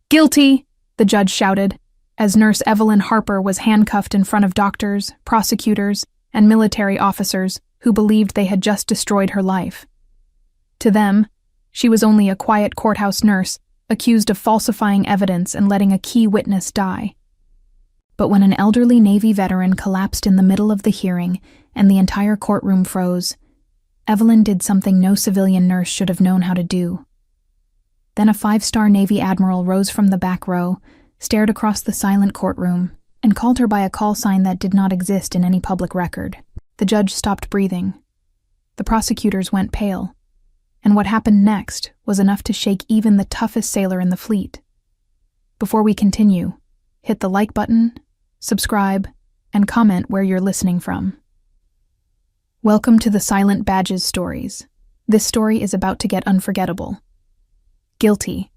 Guilty, the judge shouted, as Nurse Evelyn Harper was handcuffed in front of doctors, prosecutors, and military officers who believed they had just destroyed her life. To them, she was only a quiet courthouse nurse accused of falsifying evidence and letting a key witness die. But when an elderly Navy veteran collapsed in the middle of the hearing and the entire courtroom froze, Evelyn did something no civilian nurse should have known how to do. Then a 5-star Navy admiral rose from the back row, stared across the silent courtroom, and called her by a call sign that did not exist in any public record. The judge stopped breathing. The prosecutors went pale, and what happened next was enough to shake even the toughest sailor in the fleet. Before we continue, hit the like button, subscribe, and comment where you're listening from. Welcome to the Silent Badges Stories. This story is about to get unforgettable. Guilty.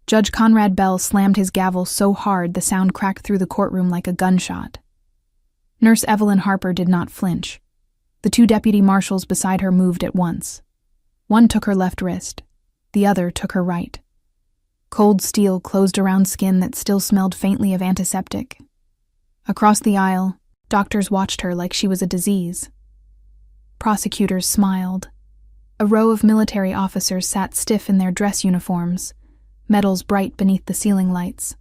Judge Conrad Bell slammed his gavel so hard the sound cracked through the courtroom like a gunshot. Nurse Evelyn Harper did not flinch. The 2 deputy marshals beside her moved at once. One took her left wrist. The other took her right. Cold steel closed around skin that still smelled faintly of antiseptic. Across the aisle, doctors watched her like she was a disease. Prosecutors smiled. A row of military officers sat stiff in their dress uniforms, medals bright beneath the ceiling lights.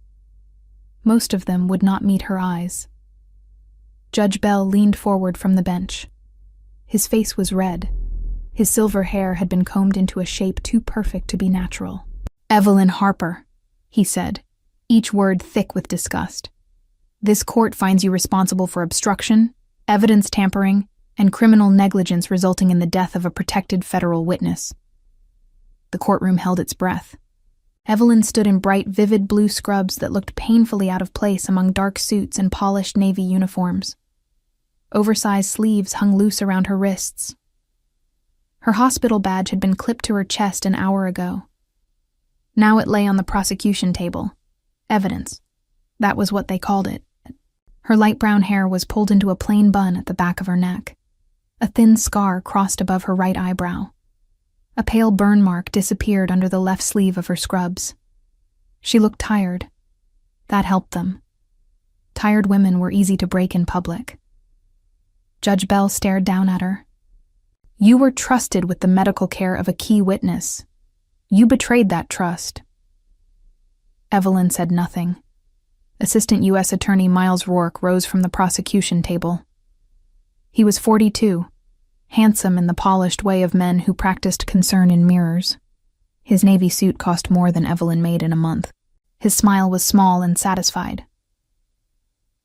Most of them would not meet her eyes. Judge Bell leaned forward from the bench. His face was red. His silver hair had been combed into a shape too perfect to be natural. "Evelyn Harper," he said, each word thick with disgust. "This court finds you responsible for obstruction, evidence tampering, and criminal negligence resulting in the death of a protected federal witness." The courtroom held its breath. Evelyn stood in bright, vivid blue scrubs that looked painfully out of place among dark suits and polished Navy uniforms. Oversized sleeves hung loose around her wrists. Her hospital badge had been clipped to her chest an hour ago. Now it lay on the prosecution table. Evidence. That was what they called it. Her light brown hair was pulled into a plain bun at the back of her neck. A thin scar crossed above her right eyebrow. A pale burn mark disappeared under the left sleeve of her scrubs. She looked tired. That helped them. Tired women were easy to break in public. Judge Bell stared down at her. "You were trusted with the medical care of a key witness. You betrayed that trust." Evelyn said nothing. Assistant U.S. Attorney Miles Rourke rose from the prosecution table. He was 42, handsome in the polished way of men who practiced concern in mirrors. His Navy suit cost more than Evelyn made in a month. His smile was small and satisfied.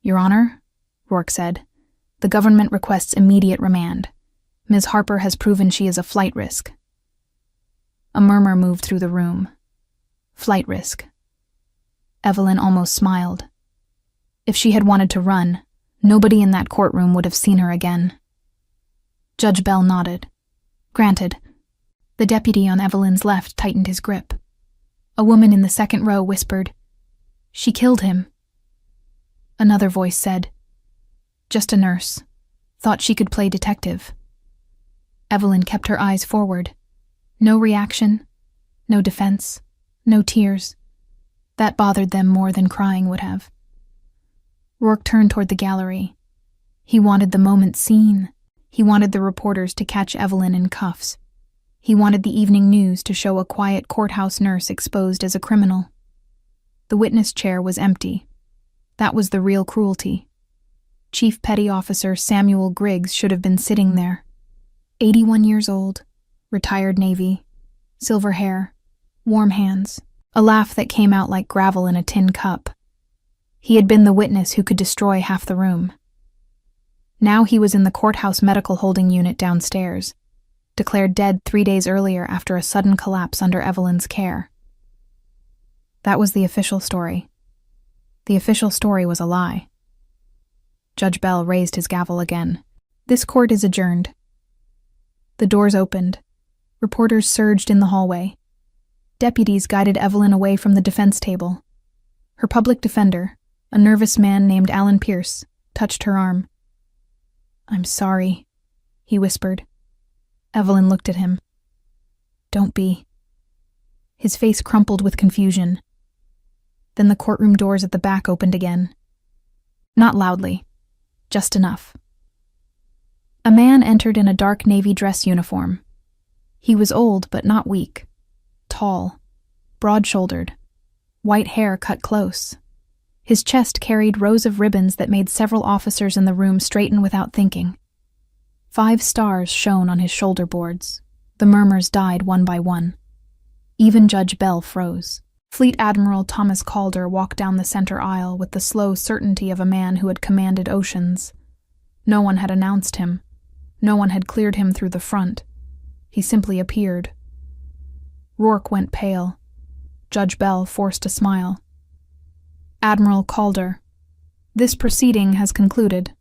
"Your Honor," Rourke said, "the government requests immediate remand. Ms. Harper has proven she is a flight risk." A murmur moved through the room. Flight risk. Evelyn almost smiled. If she had wanted to run, nobody in that courtroom would have seen her again. Judge Bell nodded. "Granted." The deputy on Evelyn's left tightened his grip. A woman in the second row whispered, "She killed him." Another voice said, "Just a nurse. Thought she could play detective." Evelyn kept her eyes forward. No reaction, no defense, no tears. That bothered them more than crying would have. Rourke turned toward the gallery. He wanted the moment seen. He wanted the reporters to catch Evelyn in cuffs. He wanted the evening news to show a quiet courthouse nurse exposed as a criminal. The witness chair was empty. That was the real cruelty. Chief Petty Officer Samuel Griggs should have been sitting there. 81 years old, retired Navy, silver hair, warm hands, a laugh that came out like gravel in a tin cup. He had been the witness who could destroy half the room. Now he was in the courthouse medical holding unit downstairs, declared dead 3 days earlier after a sudden collapse under Evelyn's care. That was the official story. The official story was a lie. Judge Bell raised his gavel again. "This court is adjourned." The doors opened. Reporters surged in the hallway. Deputies guided Evelyn away from the defense table. Her public defender, a nervous man named Alan Pierce, touched her arm. "I'm sorry," he whispered. Evelyn looked at him. "Don't be." His face crumpled with confusion. Then the courtroom doors at the back opened again. Not loudly, just enough. A man entered in a dark navy dress uniform. He was old but not weak, tall, broad-shouldered, white hair cut close. His chest carried rows of ribbons that made several officers in the room straighten without thinking. 5 stars shone on his shoulder boards. The murmurs died one by one. Even Judge Bell froze. Fleet Admiral Thomas Calder walked down the center aisle with the slow certainty of a man who had commanded oceans. No one had announced him. No one had cleared him through the front. He simply appeared. Rourke went pale. Judge Bell forced a smile. Admiral Calder, this proceeding has concluded.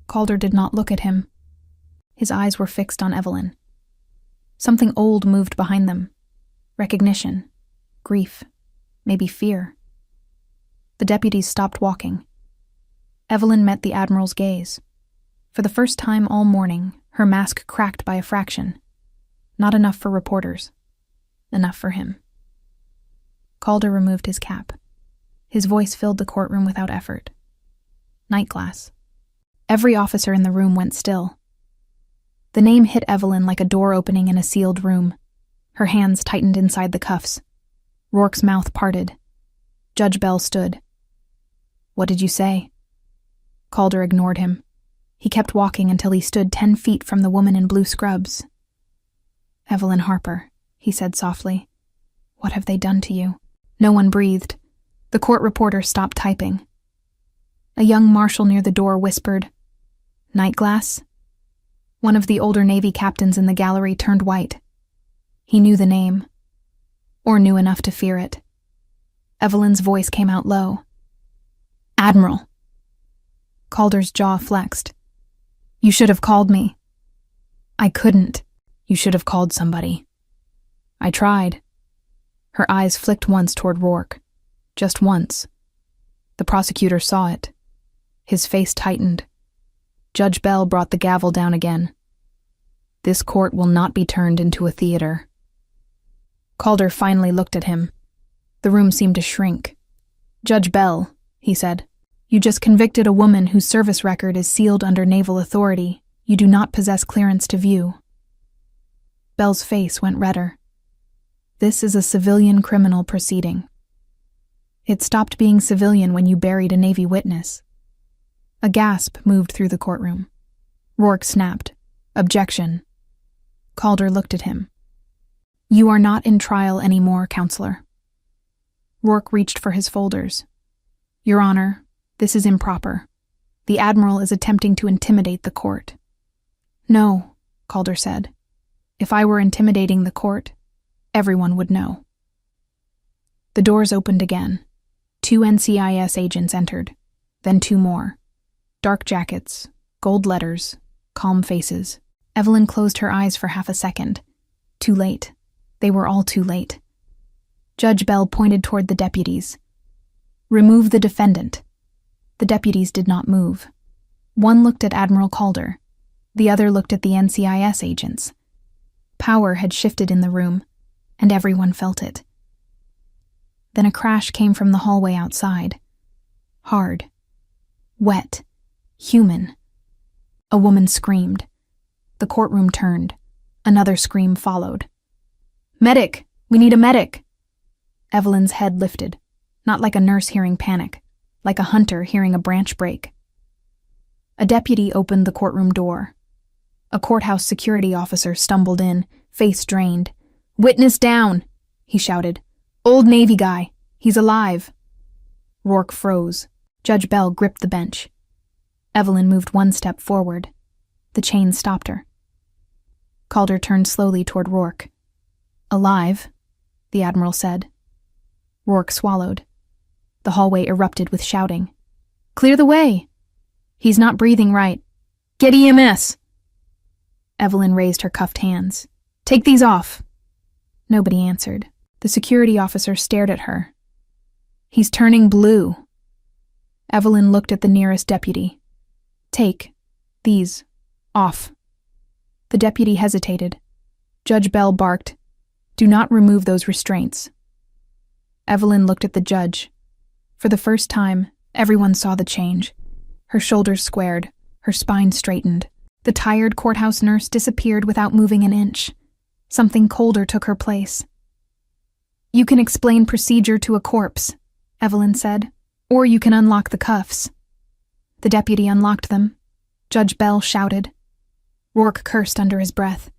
Calder did not look at him. His eyes were fixed on Evelyn. Something old moved behind them. Recognition, grief, maybe fear. The deputies stopped walking. Evelyn met the Admiral's gaze. For the first time all morning, her mask cracked by a fraction. Not enough for reporters. Enough for him. Calder removed his cap. His voice filled the courtroom without effort. Night glass. Every officer in the room went still. The name hit Evelyn like a door opening in a sealed room. Her hands tightened inside the cuffs. Rourke's mouth parted. Judge Bell stood. What did you say? Calder ignored him. He kept walking until he stood 10 feet from the woman in blue scrubs. Evelyn Harper, he said softly. What have they done to you? No one breathed. The court reporter stopped typing. A young marshal near the door whispered, Night glass? One of the older Navy captains in the gallery turned white. He knew the name, or knew enough to fear it. Evelyn's voice came out low. Admiral. Calder's jaw flexed. You should have called me. I couldn't. You should have called somebody. I tried. Her eyes flicked once toward Rourke. Just once. The prosecutor saw it. His face tightened. Judge Bell brought the gavel down again. This court will not be turned into a theater. Calder finally looked at him. The room seemed to shrink. Judge Bell, he said, you just convicted a woman whose service record is sealed under naval authority. You do not possess clearance to view. Bell's face went redder. This is a civilian criminal proceeding. It stopped being civilian when you buried a Navy witness. A gasp moved through the courtroom. Rourke snapped. Objection. Calder looked at him. You are not in trial anymore, Counselor. Rourke reached for his folders. Your Honor, this is improper. The Admiral is attempting to intimidate the court. No, Calder said. If I were intimidating the court, everyone would know. The doors opened again. 2 NCIS agents entered, then 2 more. Dark jackets, gold letters, calm faces. Evelyn closed her eyes for half a second. Too late. They were all too late. Judge Bell pointed toward the deputies. Remove the defendant. The deputies did not move. One looked at Admiral Calder. The other looked at the NCIS agents. Power had shifted in the room, and everyone felt it. Then a crash came from the hallway outside. Hard. Wet. Human. A woman screamed. The courtroom turned. Another scream followed. Medic! We need a medic! Evelyn's head lifted, not like a nurse hearing panic, like a hunter hearing a branch break. A deputy opened the courtroom door. A courthouse security officer stumbled in, face drained. Witness down! He shouted. Old Navy guy. He's alive. Rourke froze. Judge Bell gripped the bench. Evelyn moved 1 step forward. The chain stopped her. Calder turned slowly toward Rourke. Alive, the Admiral said. Rourke swallowed. The hallway erupted with shouting. Clear the way! He's not breathing right. Get EMS! Evelyn raised her cuffed hands. Take these off! Nobody answered. The security officer stared at her. He's turning blue. Evelyn looked at the nearest deputy. Take these off. The deputy hesitated. Judge Bell barked, Do not remove those restraints. Evelyn looked at the judge. For the first time, everyone saw the change. Her shoulders squared, her spine straightened. The tired courthouse nurse disappeared without moving an inch. Something colder took her place. "You can explain procedure to a corpse," Evelyn said, "or you can unlock the cuffs." The deputy unlocked them. Judge Bell shouted. Rourke cursed under his breath.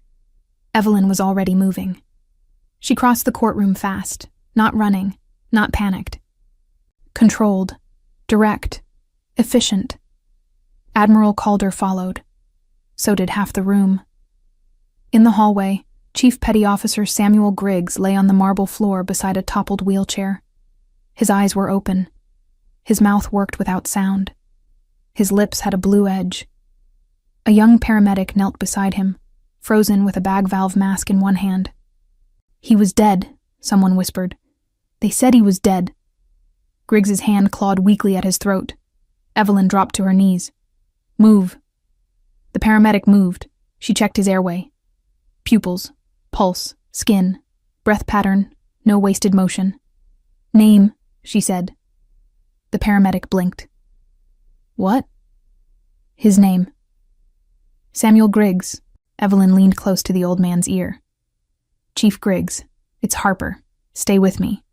Evelyn was already moving. She crossed the courtroom fast, not running, not panicked. Controlled, direct, efficient. Admiral Calder followed. So did half the room. In the hallway, Chief Petty Officer Samuel Griggs lay on the marble floor beside a toppled wheelchair. His eyes were open. His mouth worked without sound. His lips had a blue edge. A young paramedic knelt beside him, frozen with a bag valve mask in one hand. "He was dead," someone whispered. "They said he was dead." Griggs's hand clawed weakly at his throat. Evelyn dropped to her knees. "Move." The paramedic moved. She checked his airway. Pupils, pulse, skin, breath pattern, no wasted motion. "Name," she said. The paramedic blinked. "What?" "His name." "Samuel Griggs." Evelyn leaned close to the old man's ear. "Chief Griggs, it's Harper. Stay with me."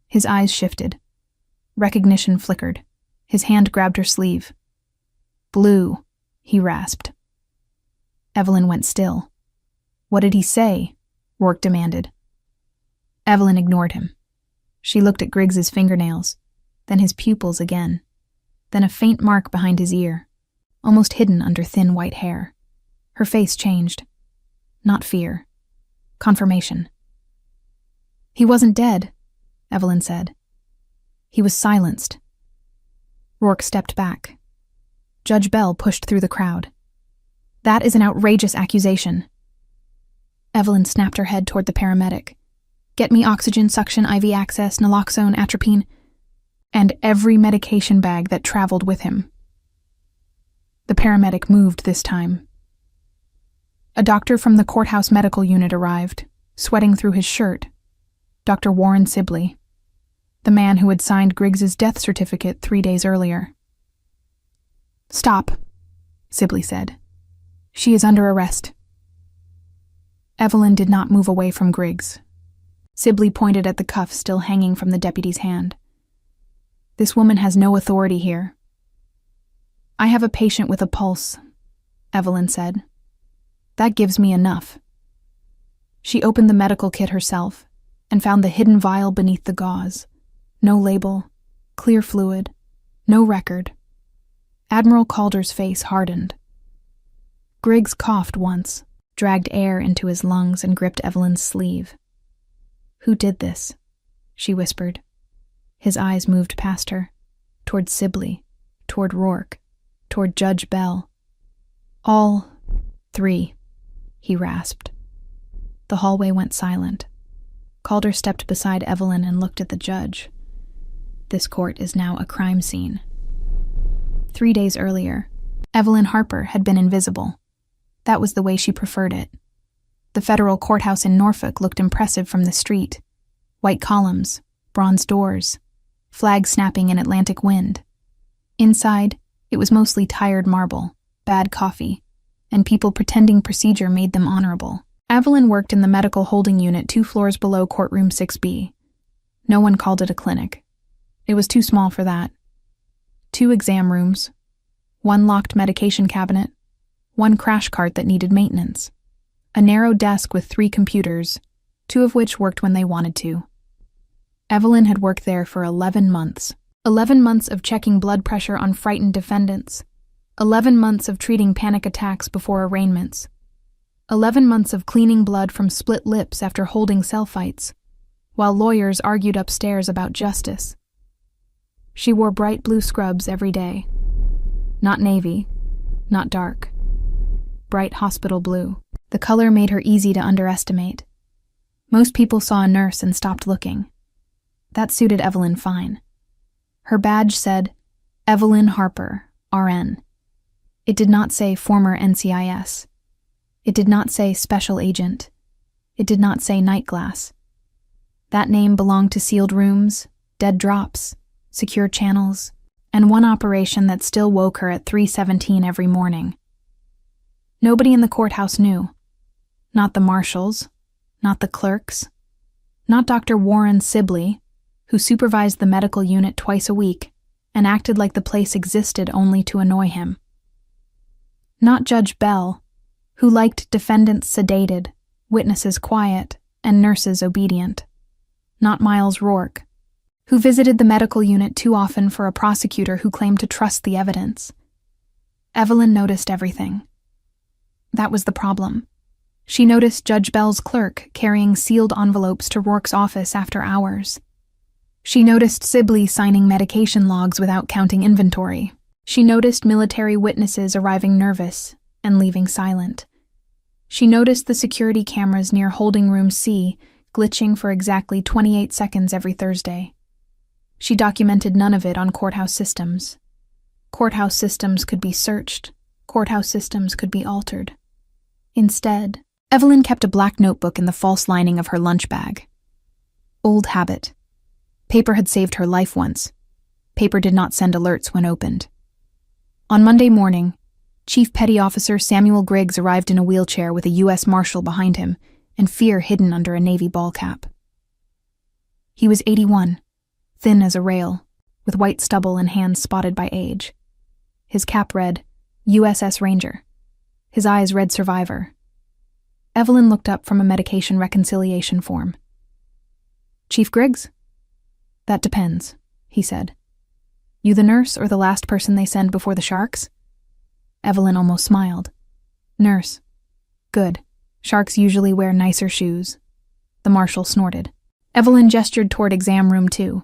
His eyes shifted. Recognition flickered. His hand grabbed her sleeve. "Blue," he rasped. Evelyn went still. "What did he say?" Rourke demanded. Evelyn ignored him. She looked at Griggs's fingernails, then his pupils again, then a faint mark behind his ear, almost hidden under thin white hair. Her face changed. Not fear. Confirmation. "He wasn't dead," Evelyn said. "He was silenced." Rourke stepped back. Judge Bell pushed through the crowd. "That is an outrageous accusation." Evelyn snapped her head toward the paramedic. "Get me oxygen, suction, IV access, naloxone, atropine, and every medication bag that traveled with him." The paramedic moved this time. A doctor from the courthouse medical unit arrived, sweating through his shirt. Dr. Warren Sibley, the man who had signed Griggs's death certificate 3 days earlier. "Stop," Sibley said. "She is under arrest." Evelyn did not move away from Griggs. Sibley pointed at the cuff still hanging from the deputy's hand. "This woman has no authority here." "I have a patient with a pulse," Evelyn said. "That gives me enough." She opened the medical kit herself and found the hidden vial beneath the gauze. No label, clear fluid, no record. Admiral Calder's face hardened. Griggs coughed once, dragged air into his lungs and gripped Evelyn's sleeve. "Who did this?" she whispered. His eyes moved past her, toward Sibley, toward Rourke, toward Judge Bell. "All 3, he rasped. The hallway went silent. Calder stepped beside Evelyn and looked at the judge. This court is now a crime scene. 3 days earlier, Evelyn Harper had been invisible. That was the way she preferred it. The federal courthouse in Norfolk looked impressive from the street. White columns, bronze doors, flags snapping in Atlantic wind. Inside, it was mostly tired marble, bad coffee, and people pretending procedure made them honorable. Evelyn worked in the medical holding unit 2 floors below courtroom 6B. No one called it a clinic. It was too small for that. 2 exam rooms, 1 locked medication cabinet, 1 crash cart that needed maintenance, a narrow desk with 3 computers, 2 of which worked when they wanted to. Evelyn had worked there for 11 months. 11 months of checking blood pressure on frightened defendants. 11 months of treating panic attacks before arraignments. 11 months of cleaning blood from split lips after holding cell fights, while lawyers argued upstairs about justice. She wore bright blue scrubs every day. Not navy, not dark. Bright hospital blue. The color made her easy to underestimate. Most people saw a nurse and stopped looking. That suited Evelyn fine. Her badge said, Evelyn Harper, RN. It did not say former NCIS. It did not say special agent. It did not say night glass. That name belonged to sealed rooms, dead drops, secure channels, and one operation that still woke her at 3:17 every morning. Nobody in the courthouse knew. Not the marshals, not the clerks, not Dr. Warren Sibley, who supervised the medical unit twice a week and acted like the place existed only to annoy him. Not Judge Bell, who liked defendants sedated, witnesses quiet, and nurses obedient. Not Miles Rourke, who visited the medical unit too often for a prosecutor who claimed to trust the evidence. Evelyn noticed everything. That was the problem. She noticed Judge Bell's clerk carrying sealed envelopes to Rourke's office after hours. She noticed Sibley signing medication logs without counting inventory. She noticed military witnesses arriving nervous and leaving silent. She noticed the security cameras near holding room C glitching for exactly 28 seconds every Thursday. She documented none of it on courthouse systems. Courthouse systems could be searched. Courthouse systems could be altered. Instead, Evelyn kept a black notebook in the false lining of her lunch bag. Old habit. Paper had saved her life once. Paper did not send alerts when opened. On Monday morning, Chief Petty Officer Samuel Griggs arrived in a wheelchair with a U.S. Marshal behind him and fear hidden under a Navy ball cap. He was 81, thin as a rail, with white stubble and hands spotted by age. His cap read, USS Ranger. His eyes read Survivor. Evelyn looked up from a medication reconciliation form. Chief Griggs? That depends, he said. You the nurse or the last person they send before the sharks? Evelyn almost smiled. Nurse. Good. Sharks usually wear nicer shoes. The marshal snorted. Evelyn gestured toward exam room 2.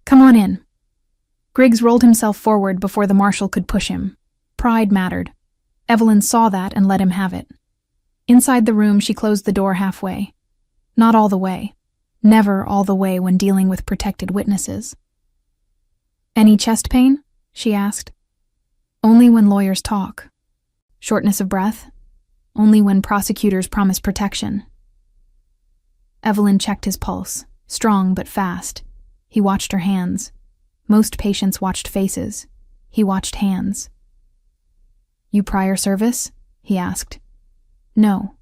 Come on in. Griggs rolled himself forward before the marshal could push him. Pride mattered. Evelyn saw that and let him have it. Inside the room, she closed the door halfway. Not all the way. Never all the way when dealing with protected witnesses. Any chest pain? She asked. Only when lawyers talk. Shortness of breath? Only when prosecutors promise protection. Evelyn checked his pulse, strong but fast. He watched her hands. Most patients watched faces. He watched hands. You prior service? He asked. No.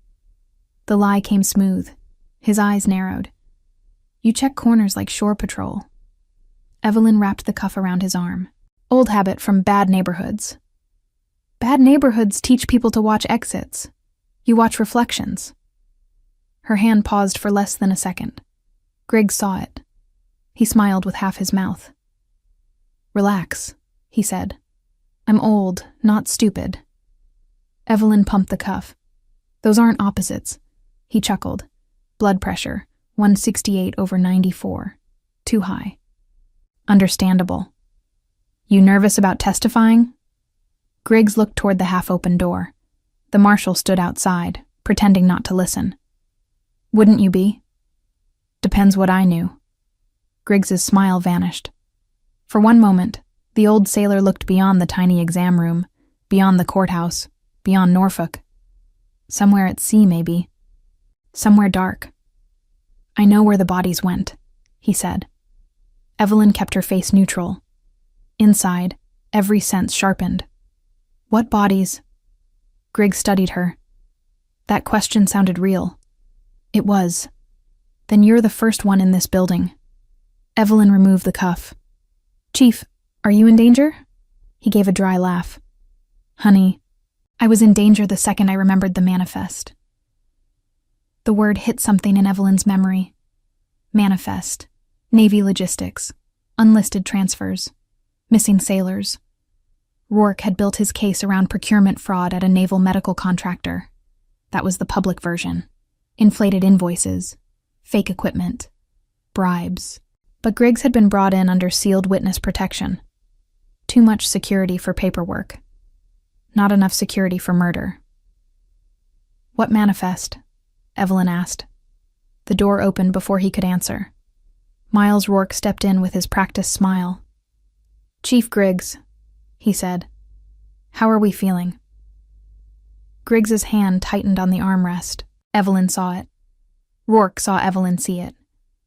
The lie came smooth. His eyes narrowed. You check corners like shore patrol. Evelyn wrapped the cuff around his arm. Old habit from bad neighborhoods. Bad neighborhoods teach people to watch exits. You watch reflections. Her hand paused for less than a second. Griggs saw it. He smiled with half his mouth. Relax, he said. I'm old, not stupid. Evelyn pumped the cuff. Those aren't opposites. He chuckled. Blood pressure, 168/94. Too high. Understandable. You nervous about testifying? Griggs looked toward the half-open door. The marshal stood outside, pretending not to listen. Wouldn't you be? Depends what I knew. Griggs's smile vanished. For one moment, the old sailor looked beyond the tiny exam room, beyond the courthouse, beyond Norfolk. Somewhere at sea, maybe. Somewhere dark. I know where the bodies went, he said. Evelyn kept her face neutral. Inside, every sense sharpened. What bodies? Griggs studied her. That question sounded real. It was. Then you're the first one in this building. Evelyn removed the cuff. Chief, are you in danger? He gave a dry laugh. Honey, I was in danger the second I remembered the manifest. The word hit something in Evelyn's memory. Manifest. Navy logistics. Unlisted transfers. Missing sailors. Rourke had built his case around procurement fraud at a naval medical contractor. That was the public version. Inflated invoices. Fake equipment. Bribes. But Griggs had been brought in under sealed witness protection. Too much security for paperwork. Not enough security for murder. What manifest? Evelyn asked. The door opened before he could answer. Miles Rourke stepped in with his practiced smile. Chief Griggs, he said. How are we feeling? Griggs's hand tightened on the armrest. Evelyn saw it. Rourke saw Evelyn see it.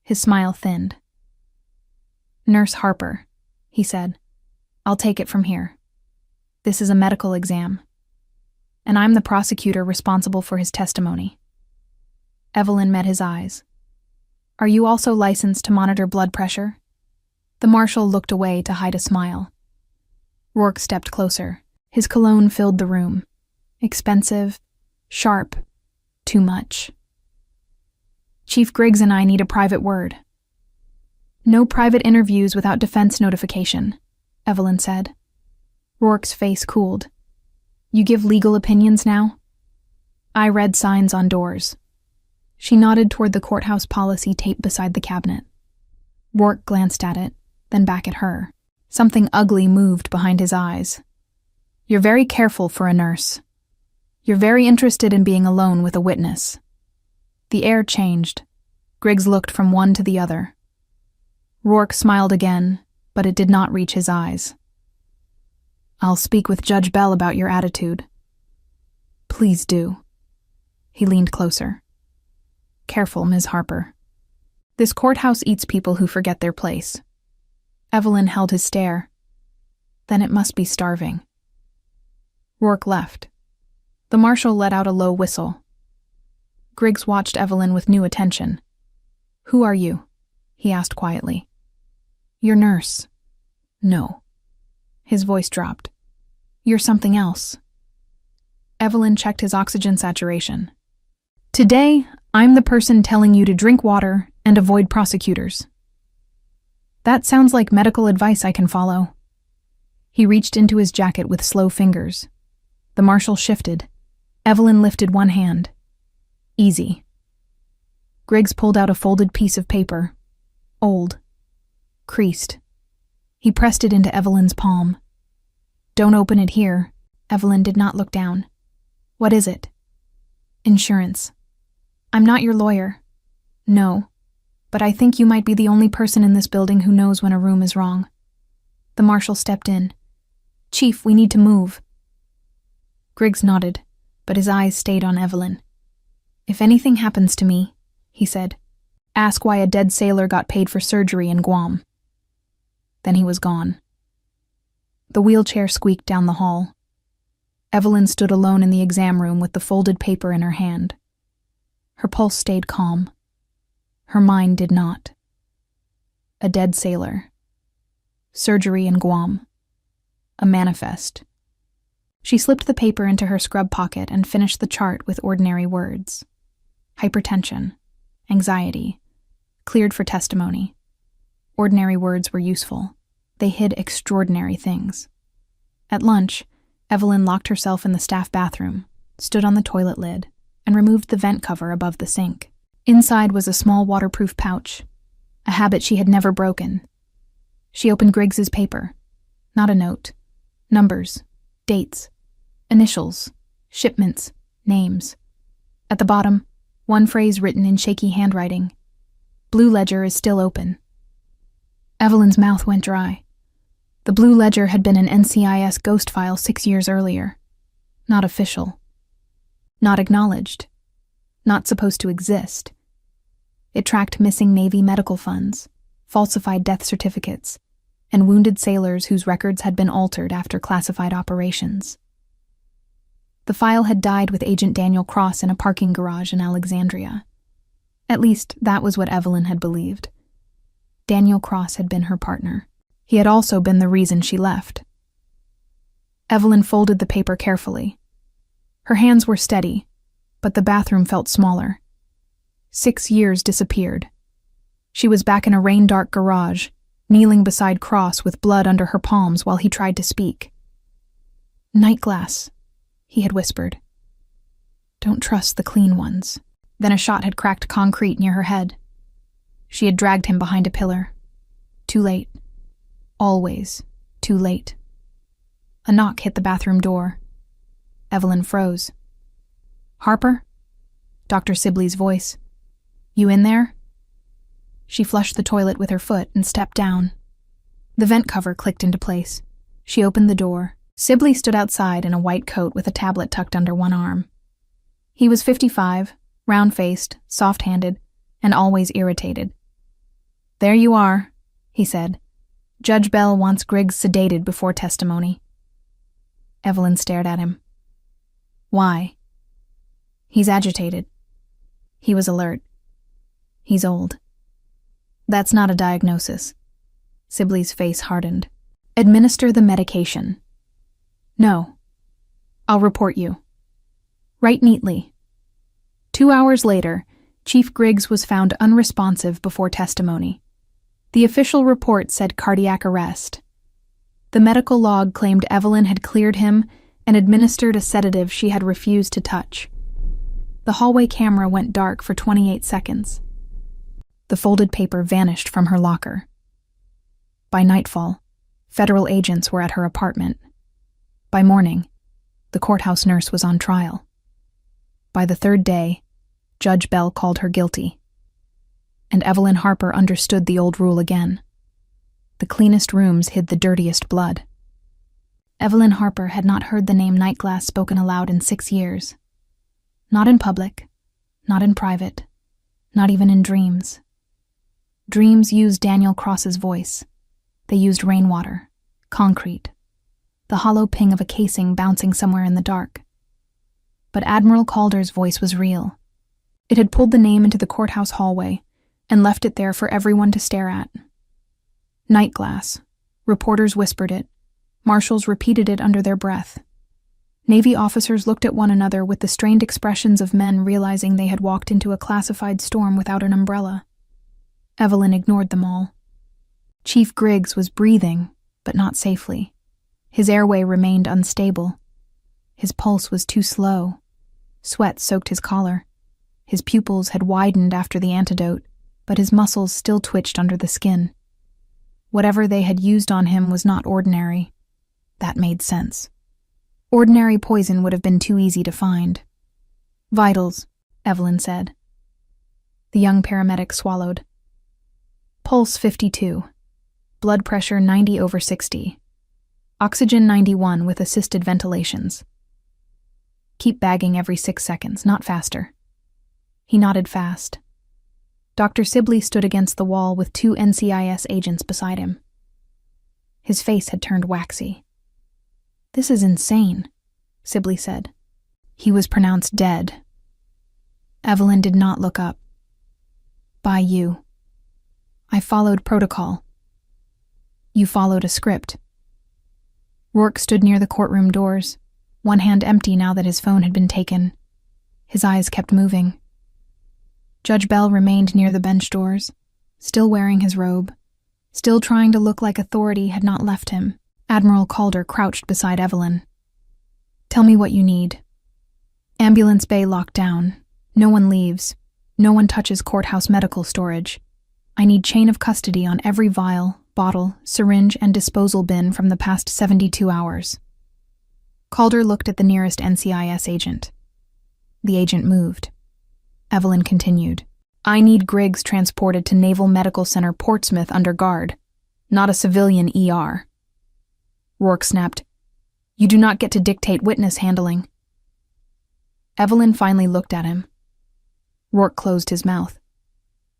His smile thinned. "Nurse Harper," he said. "I'll take it from here. This is a medical exam, and I'm the prosecutor responsible for his testimony." Evelyn met his eyes. "Are you also licensed to monitor blood pressure?" The marshal looked away to hide a smile. Rourke stepped closer. His cologne filled the room. Expensive, sharp, too much. "Chief Griggs and I need a private word." "No private interviews without defense notification," Evelyn said. Rourke's face cooled. "You give legal opinions now?" "I read signs on doors." She nodded toward the courthouse policy tape beside the cabinet. Rourke glanced at it, then back at her. Something ugly moved behind his eyes. "You're very careful for a nurse. You're very interested in being alone with a witness." The air changed. Griggs looked from one to the other. Rourke smiled again, but it did not reach his eyes. "I'll speak with Judge Bell about your attitude." "Please do." He leaned closer. "Careful, Ms. Harper. This courthouse eats people who forget their place." Evelyn held his stare. "Then it must be starving." Rourke left. The marshal let out a low whistle. Griggs watched Evelyn with new attention. "Who are you?" he asked quietly. "Your nurse." "No." His voice dropped. "You're something else." Evelyn checked his oxygen saturation. "Today, I'm the person telling you to drink water and avoid prosecutors." "That sounds like medical advice I can follow." He reached into his jacket with slow fingers. The marshal shifted. Evelyn lifted one hand. "Easy." Griggs pulled out a folded piece of paper. Old. Creased. He pressed it into Evelyn's palm. "Don't open it here." Evelyn did not look down. "What is it?" "Insurance." "I'm not your lawyer." "No, but I think you might be the only person in this building who knows when a room is wrong." The marshal stepped in. "Chief, we need to move." Griggs nodded, but his eyes stayed on Evelyn. "If anything happens to me," he said, "ask why a dead sailor got paid for surgery in Guam." Then he was gone. The wheelchair squeaked down the hall. Evelyn stood alone in the exam room with the folded paper in her hand. Her pulse stayed calm. Her mind did not. A dead sailor. Surgery in Guam. A manifest. She slipped the paper into her scrub pocket and finished the chart with ordinary words. Hypertension. Anxiety. Cleared for testimony. Ordinary words were useful. They hid extraordinary things. At lunch, Evelyn locked herself in the staff bathroom, stood on the toilet lid, and removed the vent cover above the sink. Inside was a small waterproof pouch, a habit she had never broken. She opened Griggs's paper. Not a note. Numbers. Dates. Initials. Shipments. Names. At the bottom, one phrase written in shaky handwriting. "Blue ledger is still open." Evelyn's mouth went dry. The blue ledger had been an NCIS ghost file 6 years earlier. Not official. Not acknowledged. Not supposed to exist. It tracked missing Navy medical funds, falsified death certificates, and wounded sailors whose records had been altered after classified operations. The file had died with Agent Daniel Cross in a parking garage in Alexandria. At least, that was what Evelyn had believed. Daniel Cross had been her partner. He had also been the reason she left. Evelyn folded the paper carefully. Her hands were steady, but the bathroom felt smaller. 6 years disappeared. She was back in a rain-dark garage, kneeling beside Cross with blood under her palms while he tried to speak. "Night glass," he had whispered. "Don't trust the clean ones." Then a shot had cracked concrete near her head. She had dragged him behind a pillar. Too late. Always too late. A knock hit the bathroom door. Evelyn froze. "Harper?" Dr. Sibley's voice. "You in there?" She flushed the toilet with her foot and stepped down. The vent cover clicked into place. She opened the door. Sibley stood outside in a white coat with a tablet tucked under one arm. He was 55, round-faced, soft-handed, and always irritated. "There you are," he said. "Judge Bell wants Griggs sedated before testimony." Evelyn stared at him. "Why?" "He's agitated." He was alert. "He's old." "That's not a diagnosis." Sibley's face hardened. "Administer the medication." "No. I'll report you." "Write neatly." 2 hours later, Chief Griggs was found unresponsive before testimony. The official report said cardiac arrest. The medical log claimed Evelyn had cleared him and administered a sedative she had refused to touch. The hallway camera went dark for 28 seconds. The folded paper vanished from her locker. By nightfall, federal agents were at her apartment. By morning, the courthouse nurse was on trial. By the third day, Judge Bell called her guilty. And Evelyn Harper understood the old rule again. The cleanest rooms hid the dirtiest blood. Evelyn Harper had not heard the name Nightglass spoken aloud in 6 years. Not in public, not in private, not even in dreams. Dreams used Daniel Cross's voice. They used rainwater, concrete, the hollow ping of a casing bouncing somewhere in the dark. But Admiral Calder's voice was real. It had pulled the name into the courthouse hallway and left it there for everyone to stare at. Nightglass. Reporters whispered it. Marshals repeated it under their breath. Navy officers looked at one another with the strained expressions of men realizing they had walked into a classified storm without an umbrella. Evelyn ignored them all. Chief Griggs was breathing, but not safely. His airway remained unstable. His pulse was too slow. Sweat soaked his collar. His pupils had widened after the antidote, but his muscles still twitched under the skin. Whatever they had used on him was not ordinary. That made sense. Ordinary poison would have been too easy to find. "Vitals," Evelyn said. The young paramedic swallowed. "Pulse 52. Blood pressure 90/60. Oxygen 91 with assisted ventilations. Keep bagging every 6 seconds, not faster." He nodded fast. Dr. Sibley stood against the wall with 2 NCIS agents beside him. His face had turned waxy. "This is insane," Sibley said. "He was pronounced dead." Evelyn did not look up. "By you." "I followed protocol." "You followed a script." Rourke stood near the courtroom doors, one hand empty now that his phone had been taken. His eyes kept moving. Judge Bell remained near the bench doors, still wearing his robe, still trying to look like authority had not left him. Admiral Calder crouched beside Evelyn. "Tell me what you need." "Ambulance bay locked down. No one leaves. No one touches courthouse medical storage. I need chain of custody on every vial, bottle, syringe, and disposal bin from the past 72 hours. Calder looked at the nearest NCIS agent. The agent moved. Evelyn continued. "I need Griggs transported to Naval Medical Center Portsmouth under guard, not a civilian ER." Rourke snapped, "You do not get to dictate witness handling." Evelyn finally looked at him. Rourke closed his mouth.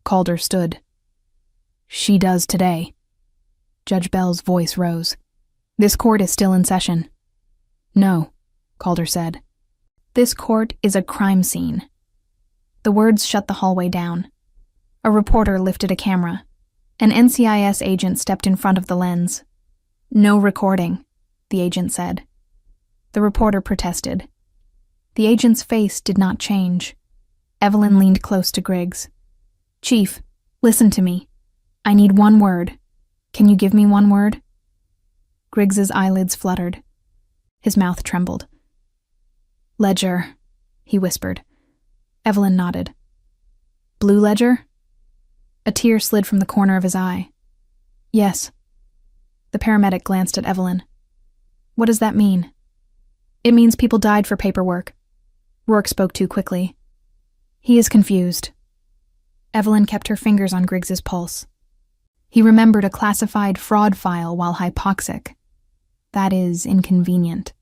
Calder stood. "She does today." Judge Bell's voice rose. "This court is still in session." "No," Calder said. "This court is a crime scene." The words shut the hallway down. A reporter lifted a camera. An NCIS agent stepped in front of the lens. "No recording," the agent said. The reporter protested. The agent's face did not change. Evelyn leaned close to Griggs. "Chief, listen to me. I need one word. Can you give me one word?" Griggs's eyelids fluttered. His mouth trembled. "Ledger," he whispered. Evelyn nodded. "Blue ledger?" A tear slid from the corner of his eye. "Yes." The paramedic glanced at Evelyn. "What does that mean?" "It means people died for paperwork." Rourke spoke too quickly. "He is confused." Evelyn kept her fingers on Griggs's pulse. He remembered a classified fraud file while hypoxic. That is inconvenient,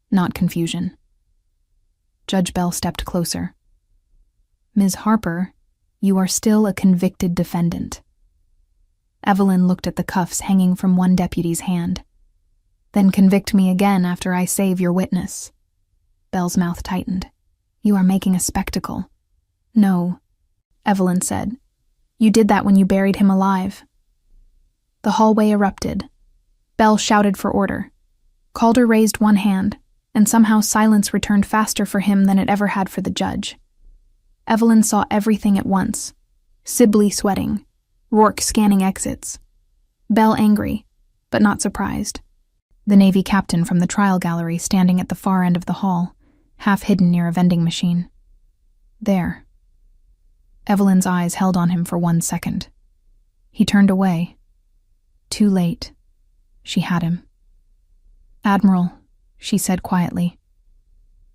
not confusion. Judge Bell stepped closer. "Ms. Harper, you are still a convicted defendant." Evelyn looked at the cuffs hanging from one deputy's hand. Then convict me again after I save your witness. Belle's mouth tightened. You are making a spectacle. No, Evelyn said. You did that when you buried him alive. The hallway erupted. Belle shouted for order. Calder raised one hand, and somehow silence returned faster for him than it ever had for the judge. Evelyn saw everything at once. Sibley sweating, Rourke scanning exits, Belle angry, but not surprised. The Navy captain from the trial gallery standing at the far end of the hall, half hidden near a vending machine. There. Evelyn's eyes held on him for 1 second. He turned away. Too late. She had him. Admiral, she said quietly.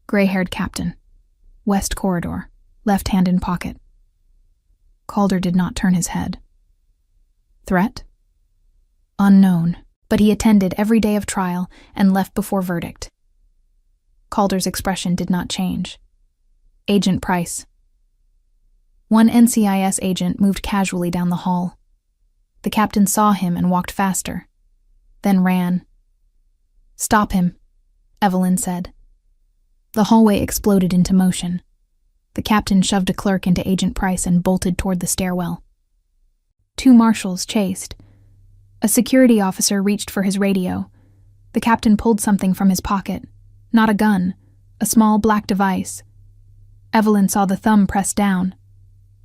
Gray-haired captain. West corridor, left hand in pocket. Calder did not turn his head. Threat? Unknown, but he attended every day of trial and left before verdict. Calder's expression did not change. Agent Price. One NCIS agent moved casually down the hall. The captain saw him and walked faster, then ran. Stop him, Evelyn said. The hallway exploded into motion. The captain shoved a clerk into Agent Price and bolted toward the stairwell. 2 marshals chased. A security officer reached for his radio. The captain pulled something from his pocket. Not a gun, a small black device. Evelyn saw the thumb press down.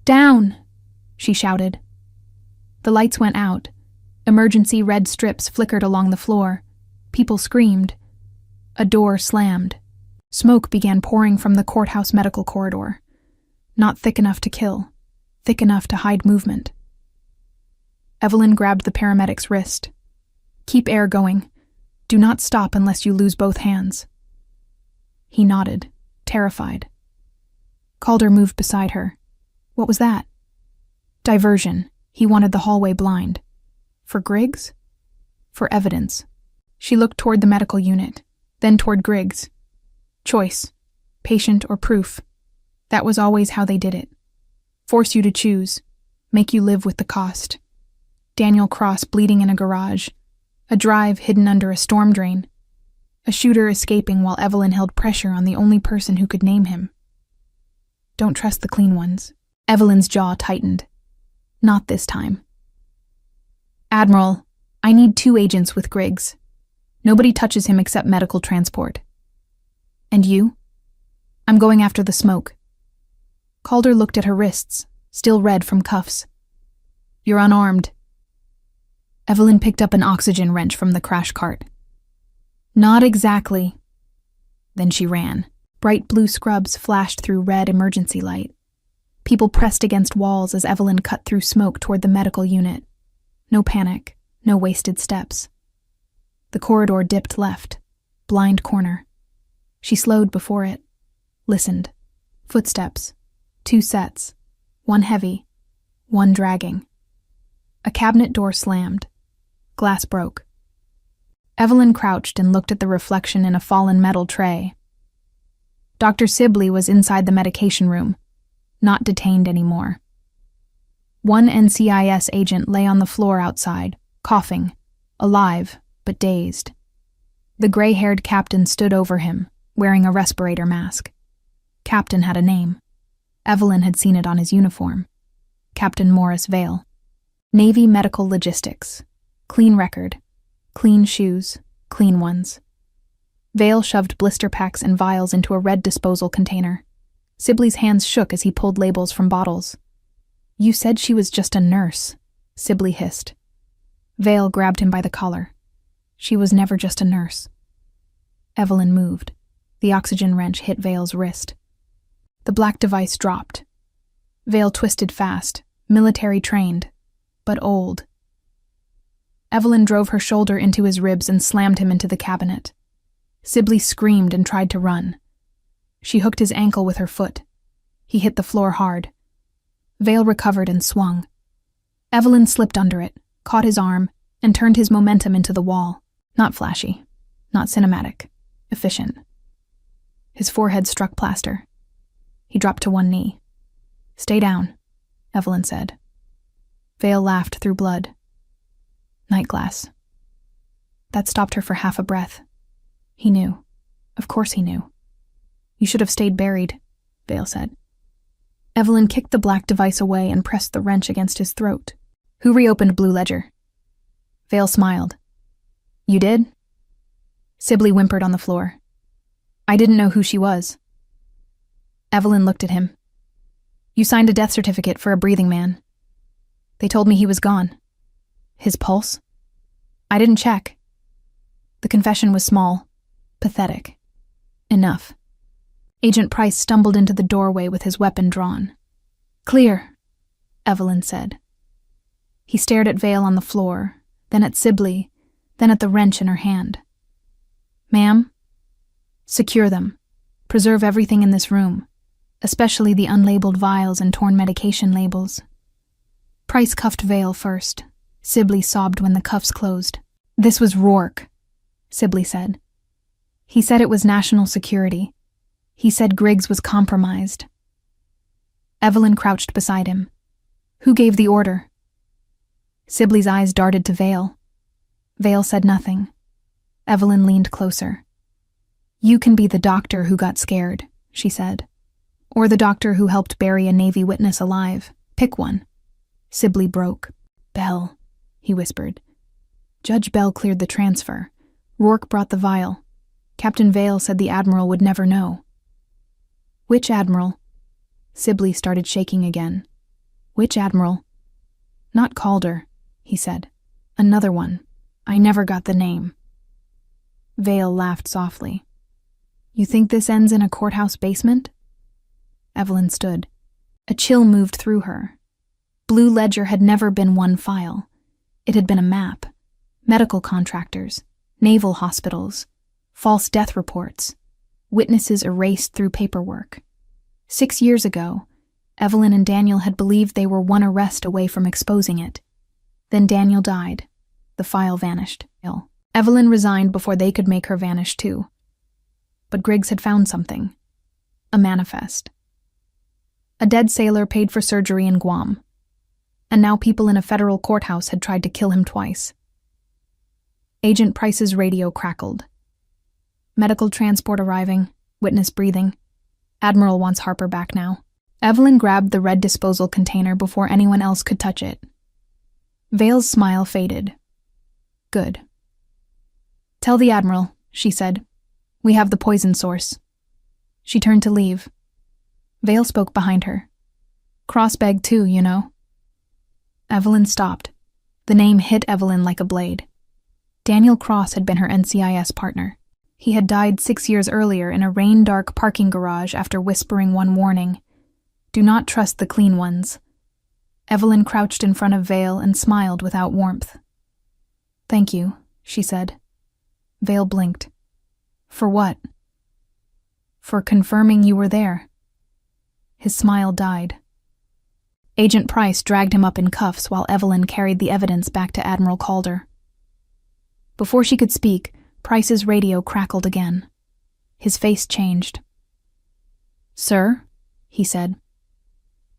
Down! She shouted. The lights went out. Emergency red strips flickered along the floor. People screamed. A door slammed. Smoke began pouring from the courthouse medical corridor. Not thick enough to kill, thick enough to hide movement. Evelyn grabbed the paramedic's wrist. Keep air going. Do not stop unless you lose both hands. He nodded, terrified. Calder moved beside her. What was that? Diversion. He wanted the hallway blind. For Griggs? For evidence. She looked toward the medical unit, then toward Griggs. Choice. Patient or proof. That was always how they did it. Force you to choose. Make you live with the cost. Daniel Cross bleeding in a garage. A drive hidden under a storm drain. A shooter escaping while Evelyn held pressure on the only person who could name him. Don't trust the clean ones. Evelyn's jaw tightened. Not this time. Admiral, I need 2 agents with Griggs. Nobody touches him except medical transport. And you? I'm going after the smoke. Calder looked at her wrists, still red from cuffs. You're unarmed. Evelyn picked up an oxygen wrench from the crash cart. Not exactly. Then she ran. Bright blue scrubs flashed through red emergency light. People pressed against walls as Evelyn cut through smoke toward the medical unit. No panic, no wasted steps. The corridor dipped left, blind corner. She slowed before it, listened. Footsteps, 2 sets, one heavy, one dragging. A cabinet door slammed. Glass broke. Evelyn crouched and looked at the reflection in a fallen metal tray. Dr. Sibley was inside the medication room, not detained anymore. One NCIS agent lay on the floor outside, coughing, alive but dazed. The gray-haired captain stood over him, wearing a respirator mask. Captain had a name. Evelyn had seen it on his uniform. Captain Morris Vale. Navy Medical Logistics. Clean record. Clean shoes. Clean ones. Vale shoved blister packs and vials into a red disposal container. Sibley's hands shook as he pulled labels from bottles. You said she was just a nurse, Sibley hissed. Vale grabbed him by the collar. She was never just a nurse. Evelyn moved. The oxygen wrench hit Vale's wrist. The black device dropped. Vale twisted fast, military trained, but old. Evelyn drove her shoulder into his ribs and slammed him into the cabinet. Sibley screamed and tried to run. She hooked his ankle with her foot. He hit the floor hard. Vale recovered and swung. Evelyn slipped under it, caught his arm, and turned his momentum into the wall. Not flashy, not cinematic, efficient. His forehead struck plaster. He dropped to one knee. Stay down, Evelyn said. Vale laughed through blood. Night glass. That stopped her for half a breath. He knew. Of course he knew. You should have stayed buried, Vale said. Evelyn kicked the black device away and pressed the wrench against his throat. Who reopened Blue Ledger? Vale smiled. You did? Sibley whimpered on the floor. I didn't know who she was. Evelyn looked at him. You signed a death certificate for a breathing man. They told me he was gone. His pulse? I didn't check. The confession was small, pathetic. Enough. Agent Price stumbled into the doorway with his weapon drawn. Clear, Evelyn said. He stared at Vale on the floor, then at Sibley, then at the wrench in her hand. Ma'am? Secure them. Preserve everything in this room, especially the unlabeled vials and torn medication labels. Price cuffed Vale first. Sibley sobbed when the cuffs closed. This was Rourke, Sibley said. He said it was national security. He said Griggs was compromised. Evelyn crouched beside him. Who gave the order? Sibley's eyes darted to Vale. Vale said nothing. Evelyn leaned closer. You can be the doctor who got scared, she said. Or the doctor who helped bury a Navy witness alive. Pick one. Sibley broke. Bell, he whispered. Judge Bell cleared the transfer. Rourke brought the vial. Captain Vale said the Admiral would never know. Which Admiral? Sibley started shaking again. Which Admiral? Not Calder, he said. Another one. I never got the name. Vale laughed softly. You think this ends in a courthouse basement? Evelyn stood. A chill moved through her. Blue Ledger had never been one file. It had been a map. Medical contractors, naval hospitals, false death reports, witnesses erased through paperwork. 6 years ago, Evelyn and Daniel had believed they were one arrest away from exposing it. Then Daniel died. The file vanished. Evelyn resigned before they could make her vanish too. But Griggs had found something. A manifest. A dead sailor paid for surgery in Guam. And now people in a federal courthouse had tried to kill him twice. Agent Price's radio crackled. Medical transport arriving, witness breathing. Admiral wants Harper back now. Evelyn grabbed the red disposal container before anyone else could touch it. Vale's smile faded. Good. Tell the Admiral, she said. We have the poison source. She turned to leave. Vale spoke behind her. Crossbag too, you know. Evelyn stopped. The name hit Evelyn like a blade. Daniel Cross had been her NCIS partner. He had died 6 years earlier in a rain-dark parking garage after whispering one warning. Do not trust the clean ones. Evelyn crouched in front of Vale and smiled without warmth. Thank you, she said. Vale blinked. For what? For confirming you were there. His smile died. Agent Price dragged him up in cuffs while Evelyn carried the evidence back to Admiral Calder. Before she could speak, Price's radio crackled again. His face changed. Sir, he said.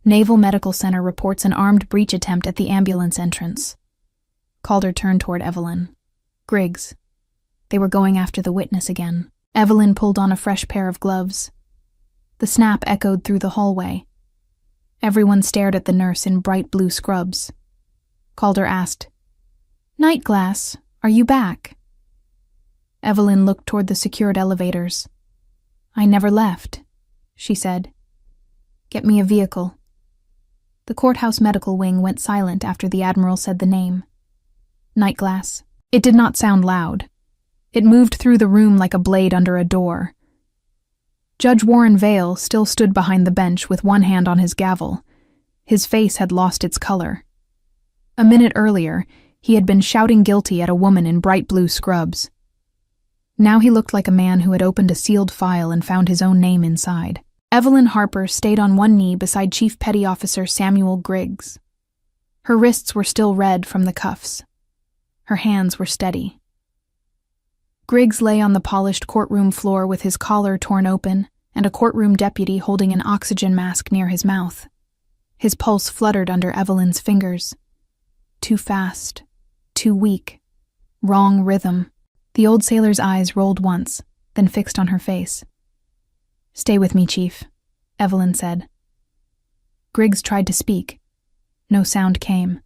Naval Medical Center reports an armed breach attempt at the ambulance entrance. Calder turned toward Evelyn. Griggs. They were going after the witness again. Evelyn pulled on a fresh pair of gloves. The snap echoed through the hallway. Everyone stared at the nurse in bright blue scrubs. Calder asked, Nightglass, are you back? Evelyn looked toward the secured elevators. I never left, she said. Get me a vehicle. The courthouse medical wing went silent after the Admiral said the name. Nightglass. It did not sound loud. It moved through the room like a blade under a door. Judge Warren Vale still stood behind the bench with one hand on his gavel. His face had lost its color. A minute earlier, he had been shouting guilty at a woman in bright blue scrubs. Now he looked like a man who had opened a sealed file and found his own name inside. Evelyn Harper stayed on one knee beside Chief Petty Officer Samuel Griggs. Her wrists were still red from the cuffs. Her hands were steady. Griggs lay on the polished courtroom floor with his collar torn open and a courtroom deputy holding an oxygen mask near his mouth. His pulse fluttered under Evelyn's fingers. Too fast, too weak. Wrong rhythm. The old sailor's eyes rolled once, then fixed on her face. "Stay with me, Chief," Evelyn said. Griggs tried to speak. No sound came.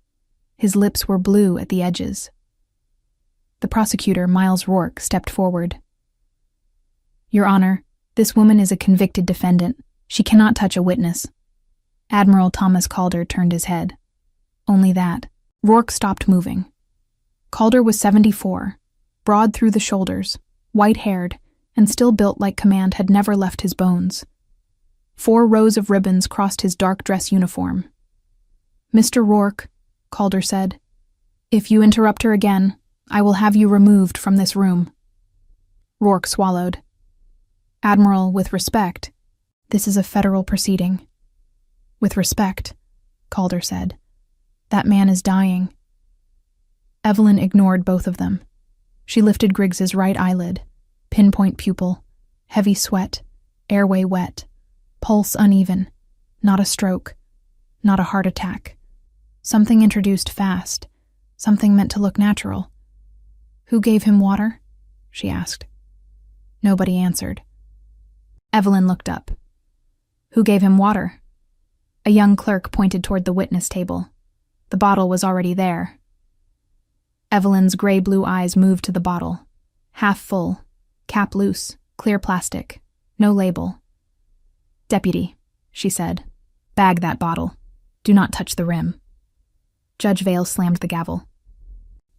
His lips were blue at the edges. The prosecutor, Miles Rourke, stepped forward. "Your Honor, this woman is a convicted defendant. She cannot touch a witness." Admiral Thomas Calder turned his head. Only that. Rourke stopped moving. Calder was 74, broad through the shoulders, white-haired, and still built like command had never left his bones. 4 rows of ribbons crossed his dark dress uniform. "Mr. Rourke," Calder said, "if you interrupt her again, I will have you removed from this room." Rourke swallowed. "Admiral, with respect, this is a federal proceeding." "With respect," Calder said. "That man is dying." Evelyn ignored both of them. She lifted Griggs's right eyelid, pinpoint pupil, heavy sweat, airway wet, pulse uneven, not a stroke, not a heart attack. Something introduced fast, something meant to look natural. "Who gave him water?" she asked. Nobody answered. Evelyn looked up. "Who gave him water?" A young clerk pointed toward the witness table. The bottle was already there. Evelyn's gray-blue eyes moved to the bottle. Half full, cap loose, clear plastic, no label. "Deputy," she said, "bag that bottle. Do not touch the rim." Judge Vale slammed the gavel.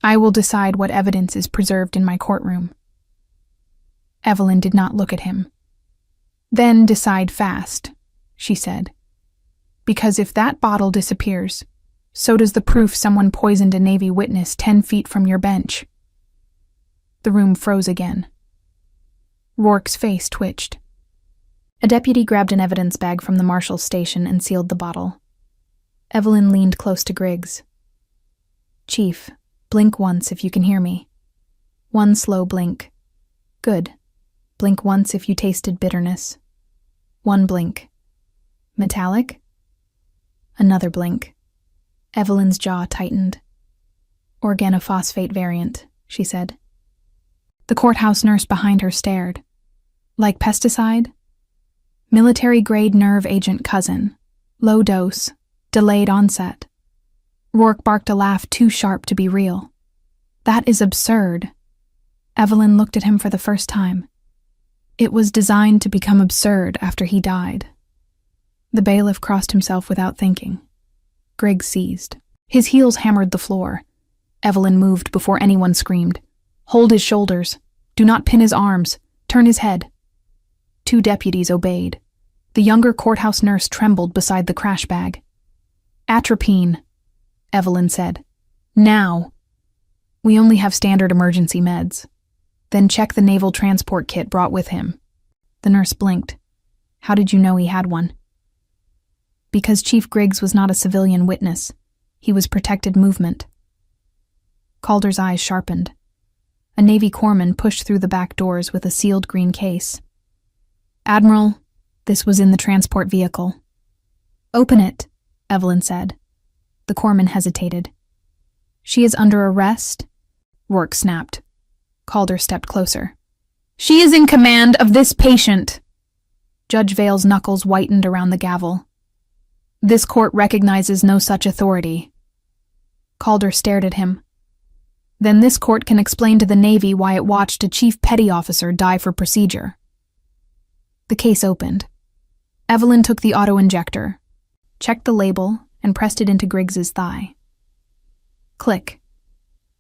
"I will decide what evidence is preserved in my courtroom." Evelyn did not look at him. "Then decide fast," she said. "Because if that bottle disappears, so does the proof someone poisoned a Navy witness 10 feet from your bench." The room froze again. Rourke's face twitched. A deputy grabbed an evidence bag from the marshal's station and sealed the bottle. Evelyn leaned close to Griggs. "Chief, blink once if you can hear me." 1 slow blink. "Good. Blink once if you tasted bitterness." 1 blink. "Metallic?" Another blink. Evelyn's jaw tightened. "Organophosphate variant," she said. The courthouse nurse behind her stared. "Like pesticide?" "Military-grade nerve agent cousin. Low dose. Delayed onset." Rourke barked a laugh too sharp to be real. "That is absurd." Evelyn looked at him for the first time. It was designed to become absurd after he died. The bailiff crossed himself without thinking. Griggs seized. His heels hammered the floor. Evelyn moved before anyone screamed. "Hold his shoulders. Do not pin his arms. Turn his head." 2 deputies obeyed. The younger courthouse nurse trembled beside the crash bag. "Atropine," Evelyn said. "Now." "We only have standard emergency meds." "Then check the naval transport kit brought with him." The nurse blinked. "How did you know he had one?" "Because Chief Griggs was not a civilian witness. He was protected movement." Calder's eyes sharpened. A Navy corpsman pushed through the back doors with a sealed green case. "Admiral, this was in the transport vehicle." "Open it," Evelyn said. The corpsman hesitated. "She is under arrest?" Rourke snapped. Calder stepped closer. "She is in command of this patient." Judge Vale's knuckles whitened around the gavel. "This court recognizes no such authority." Calder stared at him. "Then this court can explain to the Navy why it watched a chief petty officer die for procedure." The case opened. Evelyn took the auto-injector, checked the label, and pressed it into Griggs's thigh. Click.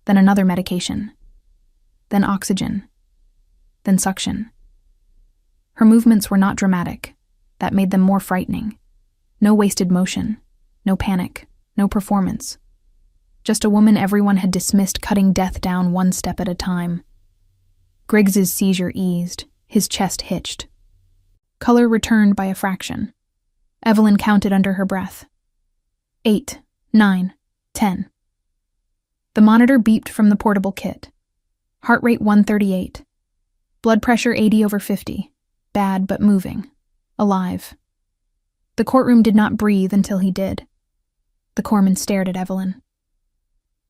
Then another medication. Then oxygen. Then suction. Her movements were not dramatic. That made them more frightening. No wasted motion. No panic. No performance. Just a woman everyone had dismissed cutting death down 1 step at a time. Griggs's seizure eased. His chest hitched. Color returned by a fraction. Evelyn counted under her breath. 8, 9, 10. The monitor beeped from the portable kit. Heart rate 138. Blood pressure 80/50. Bad but moving. Alive. The courtroom did not breathe until he did. The corpsman stared at Evelyn.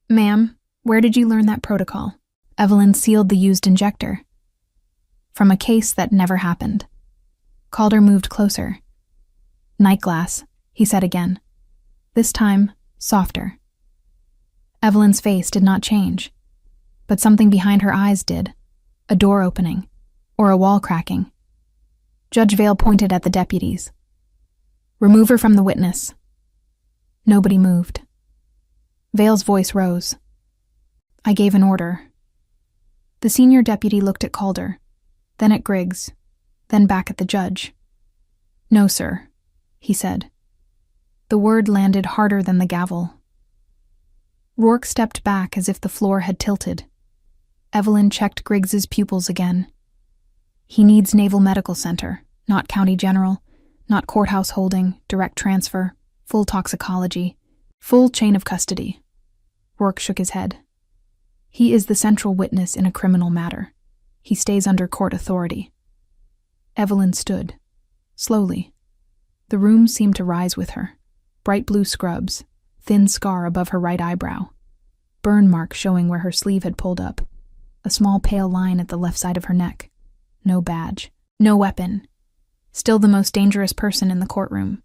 "Ma'am, Where did you learn that protocol? Evelyn sealed the used injector. From a case that never happened. Calder moved closer. Night glass, he said again. This time, softer. Evelyn's face did not change, but something behind her eyes did. A door opening, or a wall cracking. Judge Vale pointed at the deputies. Remove her from the witness. Nobody moved. Vale's voice rose. I gave an order. The senior deputy looked at Calder, then at Griggs, then back at the judge. No, sir, he said. The word landed harder than the gavel. Rourke stepped back as if the floor had tilted. Evelyn checked Griggs's pupils again. He needs Naval Medical Center, not County General, not courthouse holding, direct transfer, full toxicology, full chain of custody. Rourke shook his head. He is the central witness in a criminal matter. He stays under court authority. Evelyn stood, slowly. The room seemed to rise with her. Bright blue scrubs, thin scar above her right eyebrow, burn mark showing where her sleeve had pulled up, a small pale line at the left side of her neck. No badge, no weapon. Still the most dangerous person in the courtroom.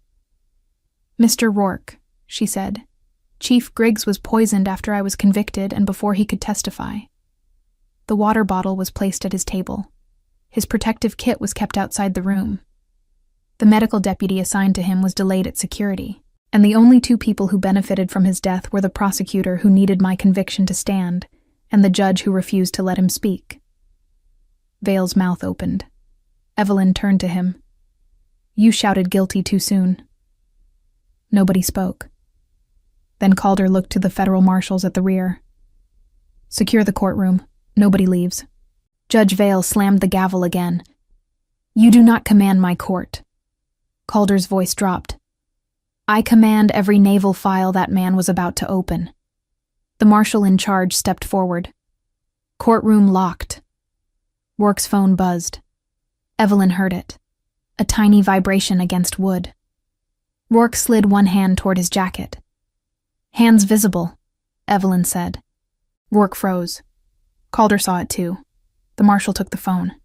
Mr. Rourke, she said, Chief Griggs was poisoned after I was convicted and before he could testify. The water bottle was placed at his table. His protective kit was kept outside the room. The medical deputy assigned to him was delayed at security, and the only two people who benefited from his death were the prosecutor who needed my conviction to stand and the judge who refused to let him speak. Vale's mouth opened. Evelyn turned to him. You shouted guilty too soon. Nobody spoke. Then Calder looked to the federal marshals at the rear. Secure the courtroom. Nobody leaves. Judge Vale slammed the gavel again. You do not command my court. Calder's voice dropped. I command every naval file that man was about to open. The marshal in charge stepped forward. Courtroom locked. Rourke's phone buzzed. Evelyn heard it. A tiny vibration against wood. Rourke slid one hand toward his jacket. Hands visible, Evelyn said. Rourke froze. Calder saw it too. The marshal took the phone.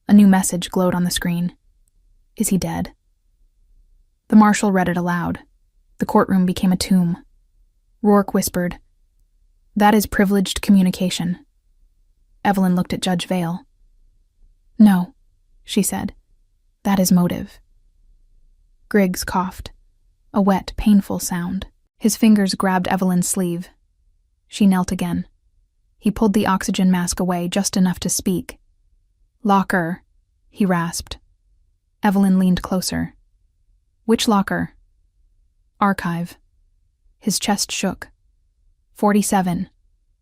A new message glowed on the screen. Is he dead? The marshal read it aloud. The courtroom became a tomb. Rourke whispered, That is privileged communication. Evelyn looked at Judge Vale. No, she said. That is motive. Griggs coughed. A wet, painful sound. His fingers grabbed Evelyn's sleeve. She knelt again. He pulled the oxygen mask away just enough to speak. Locker, he rasped. Evelyn leaned closer. Which locker? Archive. His chest shook. 47.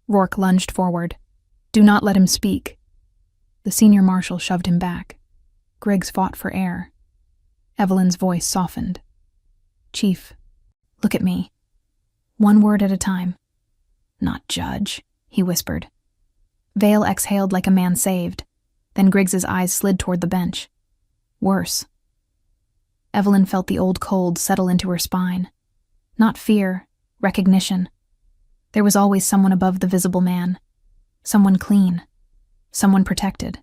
Rourke lunged forward. Do not let him speak. The senior marshal shoved him back. Griggs fought for air. Evelyn's voice softened. Chief, look at me. One word at a time. Not judge, he whispered. Vale exhaled like a man saved. Then Griggs's eyes slid toward the bench. Worse. Evelyn felt the old cold settle into her spine. Not fear, recognition. There was always someone above the visible man. Someone clean. Someone protected.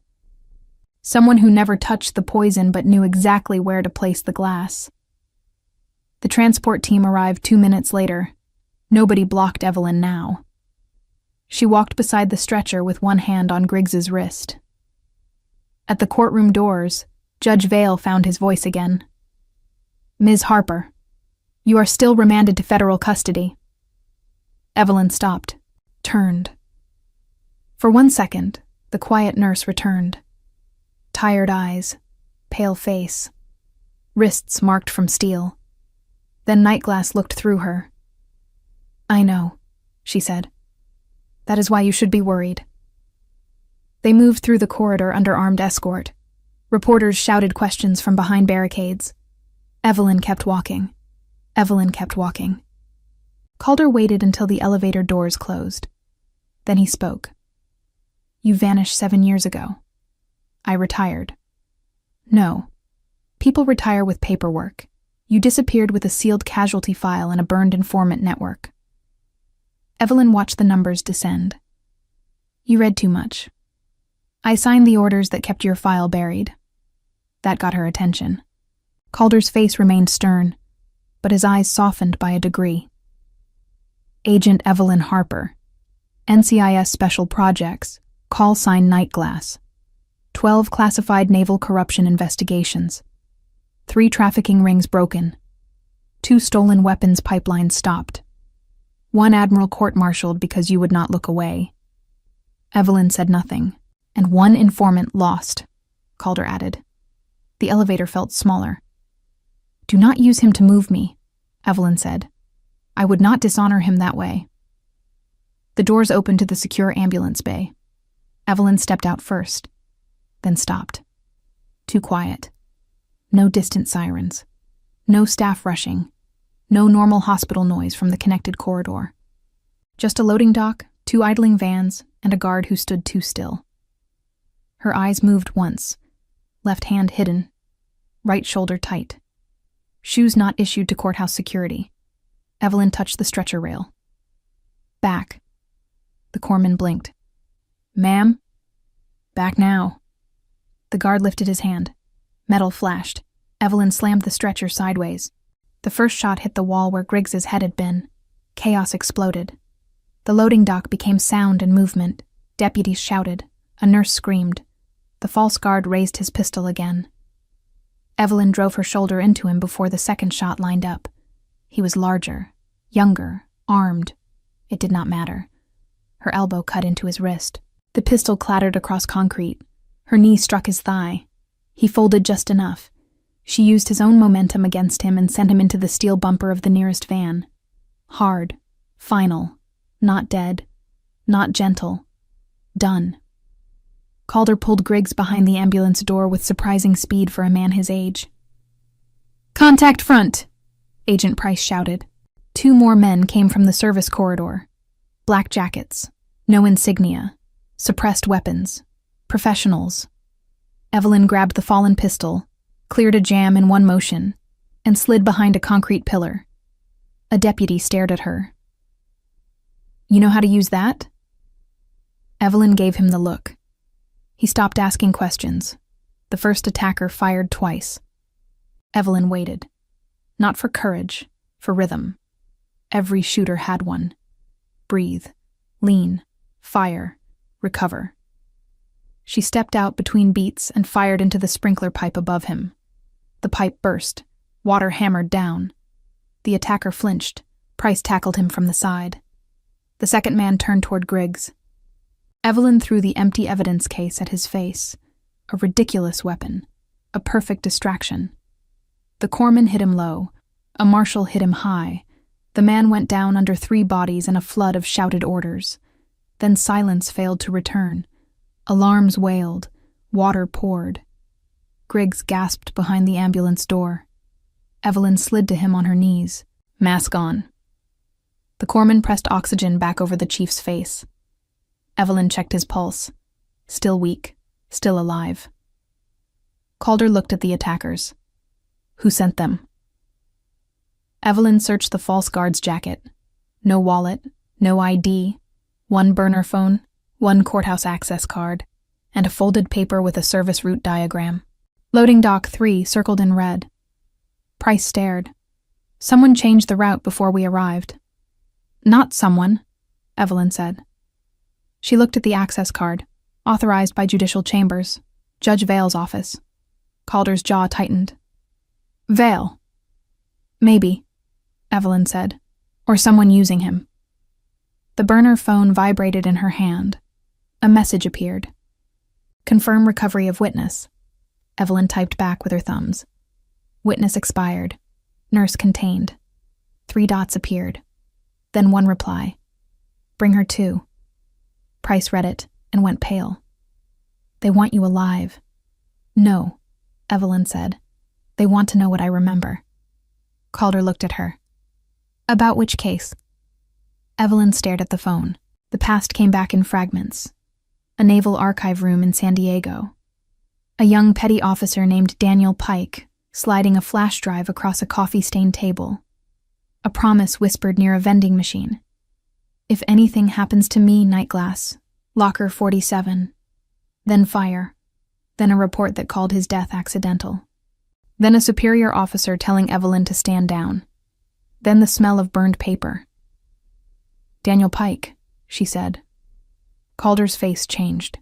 Someone who never touched the poison but knew exactly where to place the glass. The transport team arrived 2 minutes later. Nobody blocked Evelyn now. She walked beside the stretcher with one hand on Griggs's wrist. At the courtroom doors, Judge Vale found his voice again. Ms. Harper, you are still remanded to federal custody. Evelyn stopped, turned. For 1 second, the quiet nurse returned. Tired eyes, pale face, wrists marked from steel. Then Nightglass looked through her. I know, she said. That is why you should be worried. They moved through the corridor under armed escort. Reporters shouted questions from behind barricades. Evelyn kept walking. Evelyn kept walking. Calder waited until the elevator doors closed. Then he spoke. You vanished 7 years ago. I retired. No. People retire with paperwork. You disappeared with a sealed casualty file and a burned informant network. Evelyn watched the numbers descend. You read too much. I signed the orders that kept your file buried. That got her attention. Calder's face remained stern, but his eyes softened by a degree. Agent Evelyn Harper, NCIS Special Projects, call sign Nightglass. 12 classified naval corruption investigations. 3 trafficking rings broken. 2 stolen weapons pipelines stopped. 1 admiral court-martialed because you would not look away. Evelyn said nothing. And 1 informant lost, Calder added. The elevator felt smaller. Do not use him to move me, Evelyn said. I would not dishonor him that way. The doors opened to the secure ambulance bay. Evelyn stepped out first, then stopped. Too quiet. No distant sirens. No staff rushing. No normal hospital noise from the connected corridor. Just a loading dock, 2 idling vans, and a guard who stood too still. Her eyes moved once, left hand hidden, right shoulder tight. Shoes not issued to courthouse security. Evelyn touched the stretcher rail. Back. The corpsman blinked. Ma'am? Back now. The guard lifted his hand. Metal flashed. Evelyn slammed the stretcher sideways. The first shot hit the wall where Griggs's head had been. Chaos exploded. The loading dock became sound and movement. Deputies shouted. A nurse screamed. The false guard raised his pistol again. Evelyn drove her shoulder into him before the second shot lined up. He was larger, younger, armed. It did not matter. Her elbow cut into his wrist. The pistol clattered across concrete. Her knee struck his thigh. He folded just enough. She used his own momentum against him and sent him into the steel bumper of the nearest van. Hard, final, not dead, not gentle. Done. Calder pulled Griggs behind the ambulance door with surprising speed for a man his age. Contact front, Agent Price shouted. 2 more men came from the service corridor. Black jackets, no insignia, suppressed weapons, professionals. Evelyn grabbed the fallen pistol, cleared a jam in one motion, and slid behind a concrete pillar. A deputy stared at her. You know how to use that? Evelyn gave him the look. He stopped asking questions. The first attacker fired twice. Evelyn waited. Not for courage, for rhythm. Every shooter had one. Breathe, lean, fire, recover. She stepped out between beats and fired into the sprinkler pipe above him. The pipe burst. Water hammered down. The attacker flinched. Price tackled him from the side. The second man turned toward Griggs. Evelyn threw the empty evidence case at his face. A ridiculous weapon. A perfect distraction. The corpsman hit him low. A marshal hit him high. The man went down under 3 bodies in a flood of shouted orders. Then silence failed to return. Alarms wailed. Water poured. Griggs gasped behind the ambulance door. Evelyn slid to him on her knees. Mask on. The corpsman pressed oxygen back over the chief's face. Evelyn checked his pulse. Still weak, still alive. Calder looked at the attackers. Who sent them? Evelyn searched the false guard's jacket. No wallet, no ID, 1 burner phone, 1 courthouse access card, and a folded paper with a service route diagram. Loading dock 3 circled in red. Price stared. Someone changed the route before we arrived. Not someone, Evelyn said. She looked at the access card, authorized by Judicial Chambers, Judge Vale's office. Calder's jaw tightened. Vale. Maybe, Evelyn said, or someone using him. The burner phone vibrated in her hand. A message appeared. Confirm recovery of witness. Evelyn typed back with her thumbs. Witness expired. Nurse contained. 3 dots appeared. Then 1 reply. Bring her to. Price read it and went pale. They want you alive. No, Evelyn said. They want to know what I remember. Calder looked at her. About which case? Evelyn stared at the phone. The past came back in fragments. A naval archive room in San Diego. A young petty officer named Daniel Pike, sliding a flash drive across a coffee-stained table. A promise whispered near a vending machine. If anything happens to me, Nightglass, Locker 47. Then fire. Then a report that called his death accidental. Then a superior officer telling Evelyn to stand down. Then the smell of burned paper. Daniel Pike, she said. Calder's face changed.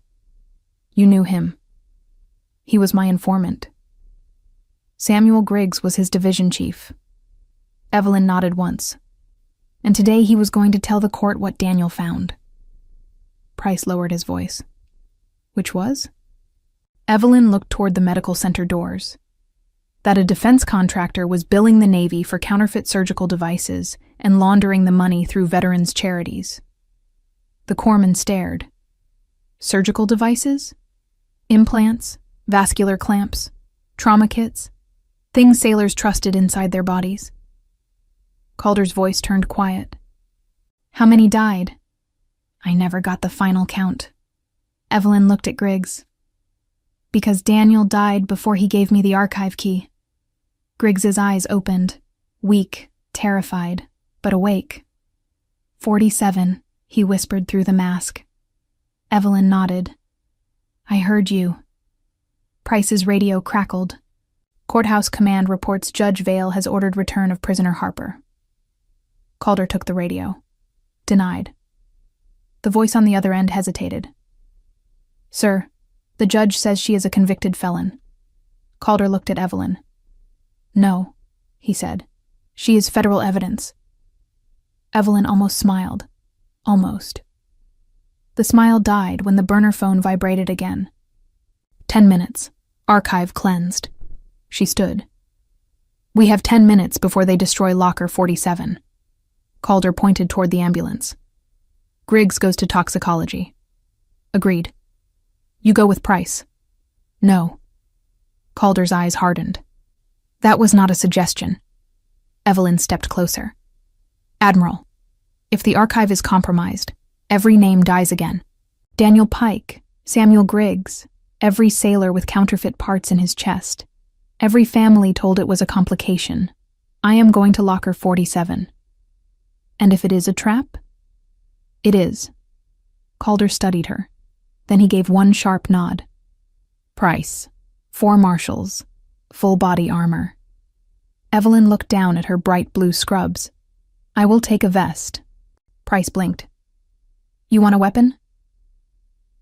You knew him. He was my informant. Samuel Griggs was his division chief. Evelyn nodded once. And today he was going to tell the court what Daniel found. Price lowered his voice. Which was? Evelyn looked toward the medical center doors. That a defense contractor was billing the Navy for counterfeit surgical devices and laundering the money through veterans' charities. The corpsman stared. Surgical devices? Implants? Vascular clamps? Trauma kits? Things sailors trusted inside their bodies. Calder's voice turned quiet. How many died? I never got the final count. Evelyn looked at Griggs. Because Daniel died before he gave me the archive key. Griggs's eyes opened, weak, terrified, but awake. 47, he whispered through the mask. Evelyn nodded. I heard you. Price's radio crackled. Courthouse command reports Judge Vale has ordered return of prisoner Harper. Calder took the radio. Denied. The voice on the other end hesitated. Sir, the judge says she is a convicted felon. Calder looked at Evelyn. No, he said. She is federal evidence. Evelyn almost smiled. Almost. The smile died when the burner phone vibrated again. 10 minutes. Archive cleansed. She stood. We have 10 minutes before they destroy Locker 47. Calder pointed toward the ambulance. Griggs goes to toxicology. Agreed. You go with Price. No. Calder's eyes hardened. That was not a suggestion. Evelyn stepped closer. Admiral, if the archive is compromised, every name dies again. Daniel Pike, Samuel Griggs, every sailor with counterfeit parts in his chest. Every family told it was a complication. I am going to Locker 47. And if it is a trap? It is. Calder studied her. Then he gave one sharp nod. Price, 4 marshals, full body armor. Evelyn looked down at her bright blue scrubs. I will take a vest. Price blinked. You want a weapon?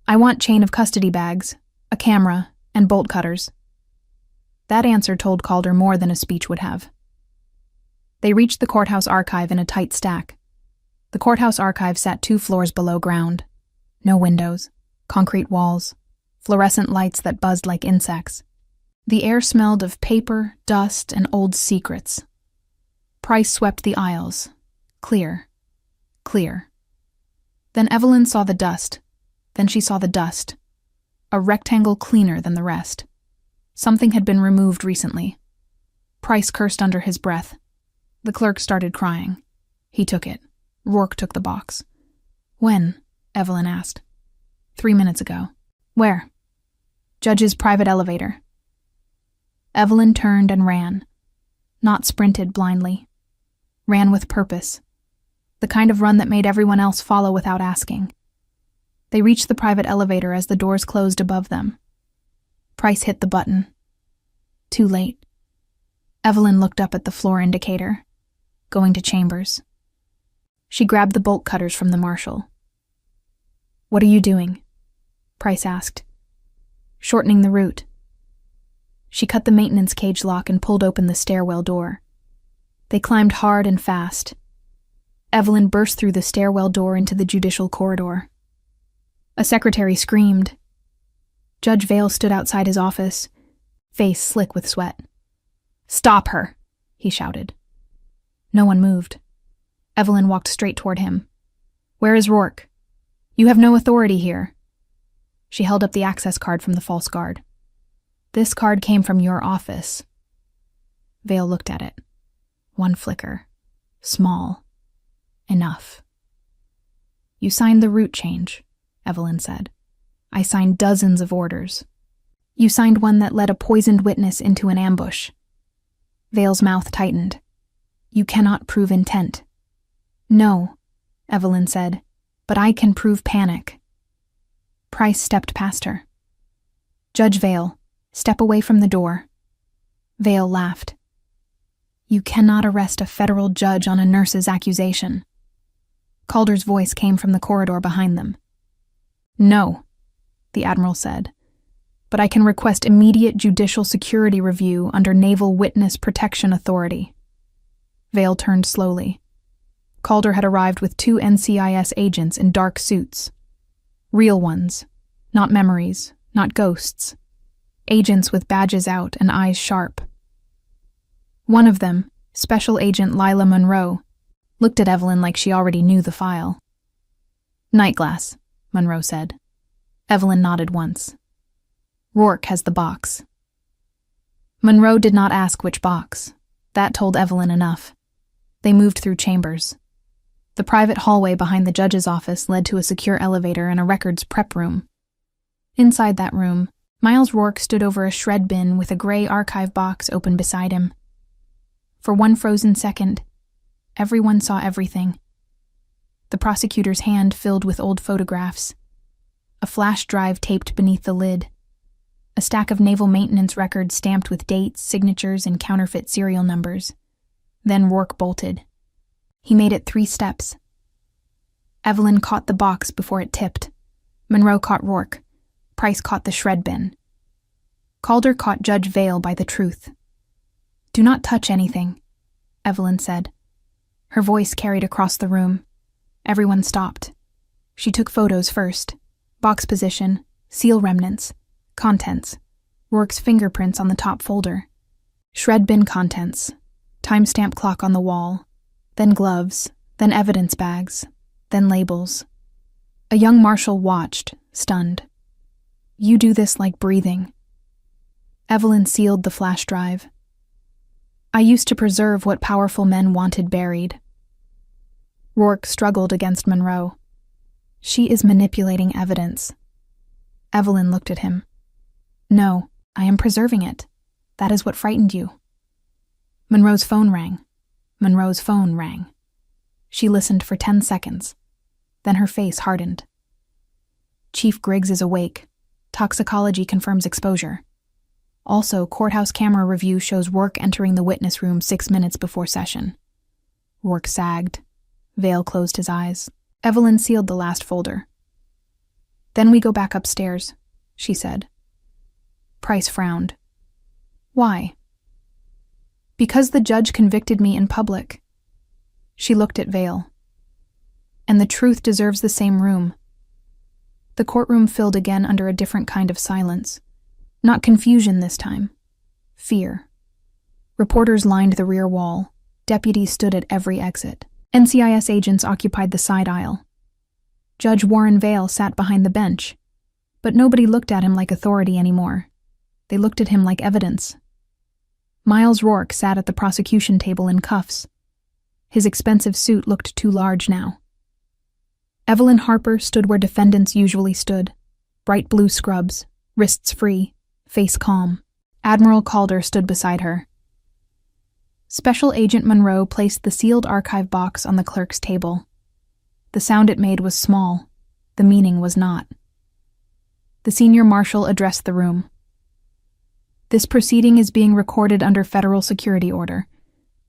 I want chain of custody bags, a camera, and bolt cutters. That answer told Calder more than a speech would have. They reached the courthouse archive in a tight stack. The courthouse archive sat 2 floors below ground. No windows, concrete walls, fluorescent lights that buzzed like insects. The air smelled of paper, dust, and old secrets. Price swept the aisles. Clear. Clear. Then Evelyn saw the dust. Then she saw the dust. A rectangle cleaner than the rest. Something had been removed recently. Price cursed under his breath. The clerk started crying. He took it. Rourke took the box. When? Evelyn asked. 3 minutes ago. Where? Judge's private elevator. Evelyn turned and ran. Not sprinted blindly. Ran with purpose. The kind of run that made everyone else follow without asking. They reached the private elevator as the doors closed above them. Price hit the button. Too late. Evelyn looked up at the floor indicator. Going to chambers. She grabbed the bolt cutters from the marshal. What are you doing? Price asked. Shortening the route. She cut the maintenance cage lock and pulled open the stairwell door. They climbed hard and fast. Evelyn burst through the stairwell door into the judicial corridor. A secretary screamed. Judge Vale stood outside his office, face slick with sweat. Stop her, he shouted. No one moved. Evelyn walked straight toward him. Where is Rourke? You have no authority here. She held up the access card from the false guard. This card came from your office. Vale looked at it. One flicker. Small. Enough. You signed the route change, Evelyn said. I signed dozens of orders. You signed one that led a poisoned witness into an ambush. Vale's mouth tightened. You cannot prove intent. No, Evelyn said, "but I can prove panic." Price stepped past her. "Judge Vale, step away from the door." Vale laughed. "You cannot arrest a federal judge on a nurse's accusation." Calder's voice came from the corridor behind them. "No," the Admiral said, "but I can request immediate judicial security review under Naval Witness Protection Authority." Vale turned slowly. Calder had arrived with 2 NCIS agents in dark suits. Real ones, not memories, not ghosts. Agents with badges out and eyes sharp. One of them, Special Agent Lila Monroe, looked at Evelyn like she already knew the file. "Nightglass," Monroe said. Evelyn nodded once. "Rourke has the box." Monroe did not ask which box. That told Evelyn enough. They moved through chambers. The private hallway behind the judge's office led to a secure elevator and a records prep room. Inside that room, Miles Rourke stood over a shred bin with a gray archive box open beside him. For one frozen second, everyone saw everything. The prosecutor's hand filled with old photographs. A flash drive taped beneath the lid. A stack of naval maintenance records stamped with dates, signatures, and counterfeit serial numbers. Then Rourke bolted. He made it 3 steps. Evelyn caught the box before it tipped. Monroe caught Rourke. Price caught the shred bin. Calder caught Judge Vale by the truth. "Do not touch anything," Evelyn said. Her voice carried across the room. Everyone stopped. She took photos first. Box position, seal remnants, contents, Rourke's fingerprints on the top folder. Shred bin contents, timestamp clock on the wall, then gloves, then evidence bags, then labels. A young marshal watched, stunned. "You do this like breathing." Evelyn sealed the flash drive. "I used to preserve what powerful men wanted buried." Rourke struggled against Monroe. "She is manipulating evidence." Evelyn looked at him. "No, I am preserving it. That is what frightened you." Monroe's phone rang. Monroe's phone rang. She listened for 10 seconds. Then her face hardened. "Chief Griggs is awake. Toxicology confirms exposure. Also, courthouse camera review shows Rourke entering the witness room 6 minutes before session." Rourke sagged. Vale closed his eyes. Evelyn sealed the last folder. "Then we go back upstairs," she said. Price frowned. "Why?" "Because the judge convicted me in public." She looked at Vale. "And the truth deserves the same room." The courtroom filled again under a different kind of silence. Not confusion this time. Fear. Reporters lined the rear wall. Deputies stood at every exit. NCIS agents occupied the side aisle. Judge Warren Vale sat behind the bench. But nobody looked at him like authority anymore. They looked at him like evidence. Miles Rourke sat at the prosecution table in cuffs. His expensive suit looked too large now. Evelyn Harper stood where defendants usually stood. Bright blue scrubs, wrists free, face calm. Admiral Calder stood beside her. Special Agent Monroe placed the sealed archive box on the clerk's table. The sound it made was small. The meaning was not. The senior marshal addressed the room. "This proceeding is being recorded under federal security order.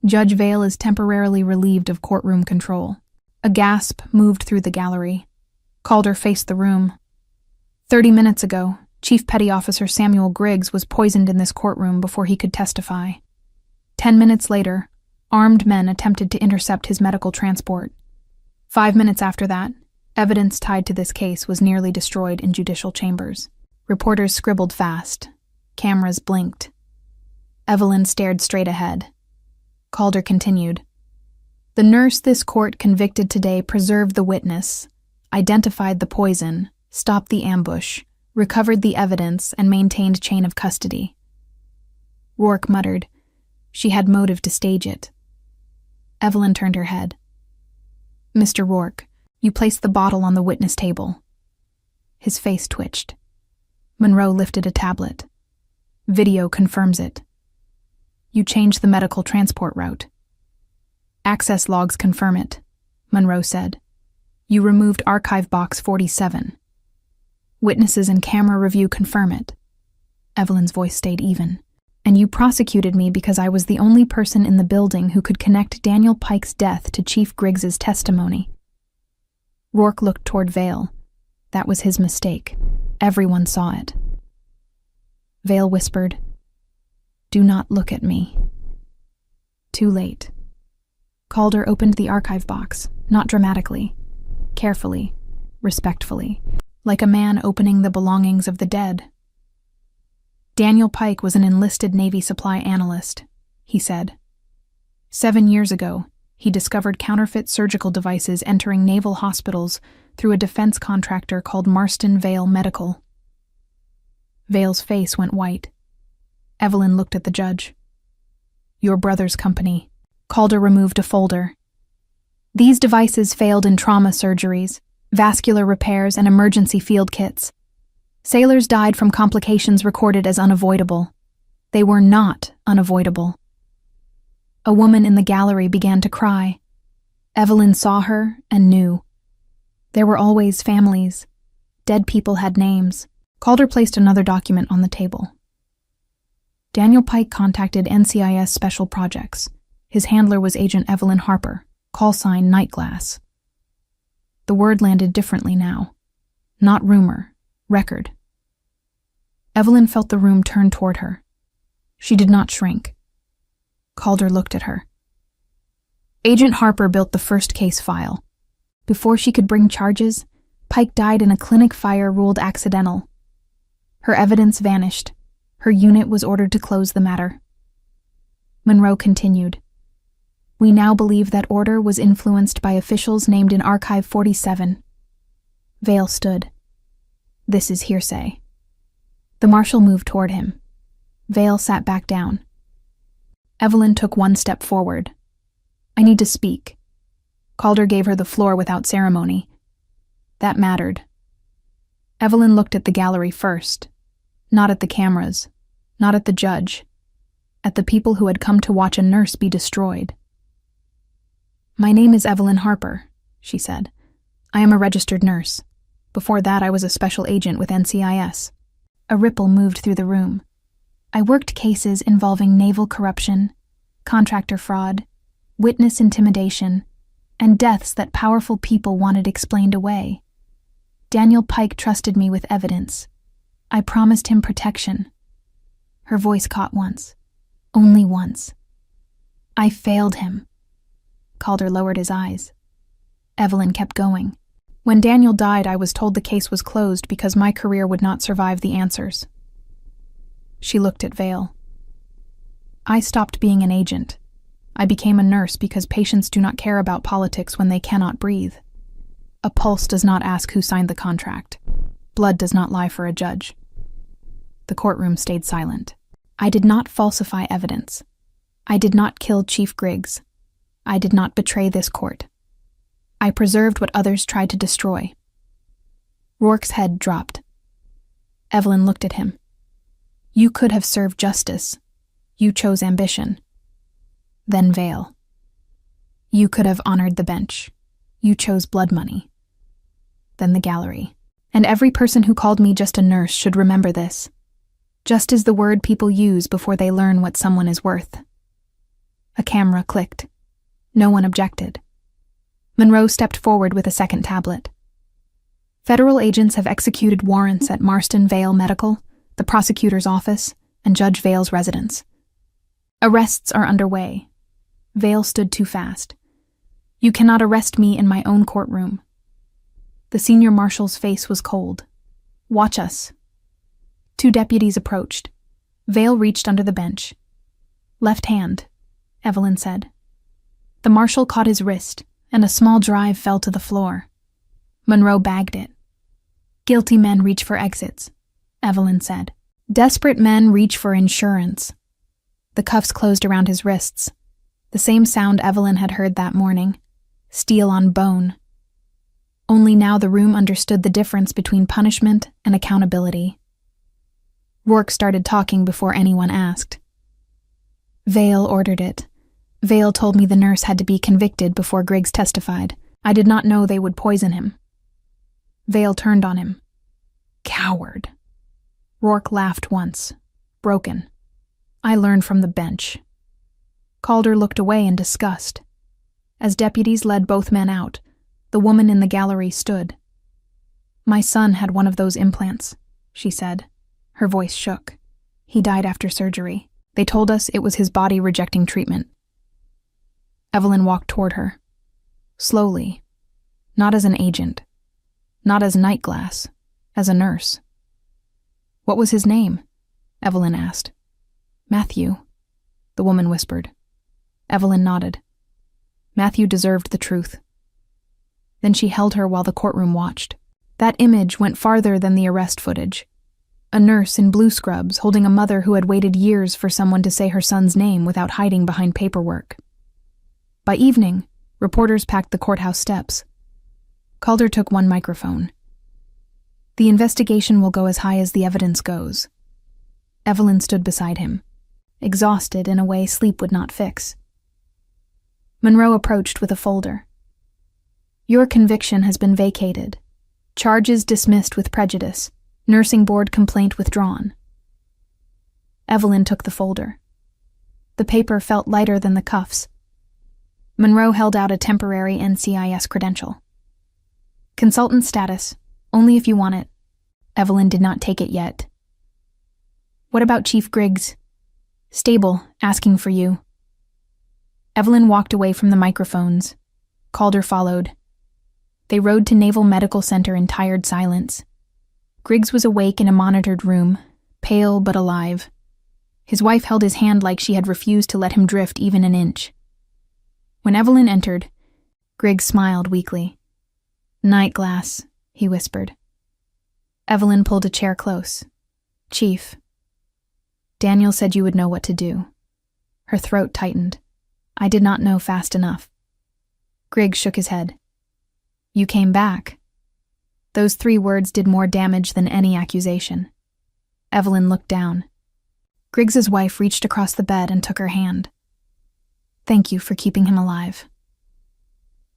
Judge Vale is temporarily relieved of courtroom control." A gasp moved through the gallery. Calder faced the room. 30 minutes ago, Chief Petty Officer Samuel Griggs was poisoned in this courtroom before he could testify. 10 minutes later, armed men attempted to intercept his medical transport. 5 minutes after that, evidence tied to this case was nearly destroyed in judicial chambers. Reporters scribbled fast. Cameras blinked. Evelyn stared straight ahead. Calder continued. "The nurse this court convicted today preserved the witness, identified the poison, stopped the ambush, recovered the evidence, and maintained chain of custody." Rourke muttered, "She had motive to stage it." Evelyn turned her head. "Mr. Rourke, you placed the bottle on the witness table." His face twitched. Monroe lifted a tablet. "Video confirms it." "You changed the medical transport route." "Access logs confirm it," Monroe said. You removed Archive Box 47. Witnesses and camera review confirm it. Evelyn's voice stayed even. And you prosecuted me because I was the only person in the building who could connect Daniel Pike's death to Chief Griggs's testimony. Rourke looked toward Vale. That was his mistake. Everyone saw it. Vale whispered, "Do not look at me." Too late. Calder opened the archive box, not dramatically, carefully, respectfully, like a man opening the belongings of the dead. Daniel Pike was an enlisted Navy supply analyst, he said. 7 years ago, he discovered counterfeit surgical devices entering naval hospitals through a defense contractor called Marston Vale Medical. Vale's face went white. Evelyn looked at the judge. "Your brother's company." Calder removed a folder. "These devices failed in trauma surgeries, vascular repairs, and emergency field kits. Sailors died from complications recorded as unavoidable. They were not unavoidable." A woman in the gallery began to cry. Evelyn saw her and knew. There were always families. Dead people had names. Calder placed another document on the table. Daniel Pike contacted NCIS Special Projects. His handler was Agent Evelyn Harper, call sign Nightglass. The word landed differently now. Not rumor, record. Evelyn felt the room turn toward her. She did not shrink. Calder looked at her. Agent Harper built the first case file. Before she could bring charges, Pike died in a clinic fire ruled accidental. Her evidence vanished. Her unit was ordered to close the matter. Monroe continued. We now believe that order was influenced by officials named in Archive 47. Vale stood. This is hearsay. The marshal moved toward him. Vale sat back down. Evelyn took one step forward. I need to speak. Calder gave her the floor without ceremony. That mattered. Evelyn looked at the gallery first, not at the cameras, not at the judge, at the people who had come to watch a nurse be destroyed. My name is Evelyn Harper, she said. I am a registered nurse. Before that, I was a special agent with NCIS. A ripple moved through the room. I worked cases involving naval corruption, contractor fraud, witness intimidation, and deaths that powerful people wanted explained away. Daniel Pike trusted me with evidence. I promised him protection. Her voice caught once. Only once. I failed him. Calder lowered his eyes. Evelyn kept going. When Daniel died, I was told the case was closed because my career would not survive the answers. She looked at Vale. I stopped being an agent. I became a nurse because patients do not care about politics when they cannot breathe. A pulse does not ask who signed the contract. Blood does not lie for a judge. The courtroom stayed silent. I did not falsify evidence. I did not kill Chief Griggs. I did not betray this court. I preserved what others tried to destroy. Rourke's head dropped. Evelyn looked at him. You could have served justice. You chose ambition. Then Vale. You could have honored the bench. You chose blood money. Then the gallery. And every person who called me just a nurse should remember this. Just is the word people use before they learn what someone is worth. A camera clicked. No one objected. Monroe stepped forward with a second tablet. Federal agents have executed warrants at Marston Vale Medical, the prosecutor's office, and Judge Vale's residence. Arrests are underway. Vale stood too fast. You cannot arrest me in my own courtroom. The senior marshal's face was cold. Watch us. 2 deputies approached. Vale reached under the bench. Left hand, Evelyn said. The marshal caught his wrist, and a small drive fell to the floor. Monroe bagged it. Guilty men reach for exits, Evelyn said. Desperate men reach for insurance. The cuffs closed around his wrists. The same sound Evelyn had heard that morning. Steel on bone. Only now the room understood the difference between punishment and accountability. Rourke started talking before anyone asked. Vale ordered it. Vale told me the nurse had to be convicted before Griggs testified. I did not know they would poison him." Vale turned on him. "Coward." Rourke laughed once, broken. "I learned from the bench." Calder looked away in disgust. As deputies led both men out, the woman in the gallery stood. "My son had one of those implants," she said. Her voice shook. "He died after surgery. They told us it was his body rejecting treatment." Evelyn walked toward her. Slowly. Not as an agent. Not as Nightglass. As a nurse. "What was his name?" Evelyn asked. "Matthew," the woman whispered. Evelyn nodded. Matthew deserved the truth. Then she held her while the courtroom watched. That image went farther than the arrest footage. A nurse in blue scrubs holding a mother who had waited years for someone to say her son's name without hiding behind paperwork. By evening, reporters packed the courthouse steps. Calder took one microphone. "The investigation will go as high as the evidence goes." Evelyn stood beside him, exhausted in a way sleep would not fix. Monroe approached with a folder. "Your conviction has been vacated. Charges dismissed with prejudice. Nursing board complaint withdrawn." Evelyn took the folder. The paper felt lighter than the cuffs. Monroe held out a temporary NCIS credential. "Consultant status, only if you want it." Evelyn did not take it yet. "What about Chief Griggs?" "Stable, asking for you." Evelyn walked away from the microphones. Calder followed. They rode to Naval Medical Center in tired silence. Griggs was awake in a monitored room, pale but alive. His wife held his hand like she had refused to let him drift even an inch. When Evelyn entered, Griggs smiled weakly. "Nightglass," he whispered. Evelyn pulled a chair close. "Chief." "Daniel said you would know what to do." Her throat tightened. "I did not know fast enough." Griggs shook his head. "You came back." Those 3 words did more damage than any accusation. Evelyn looked down. Griggs's wife reached across the bed and took her hand. "Thank you for keeping him alive."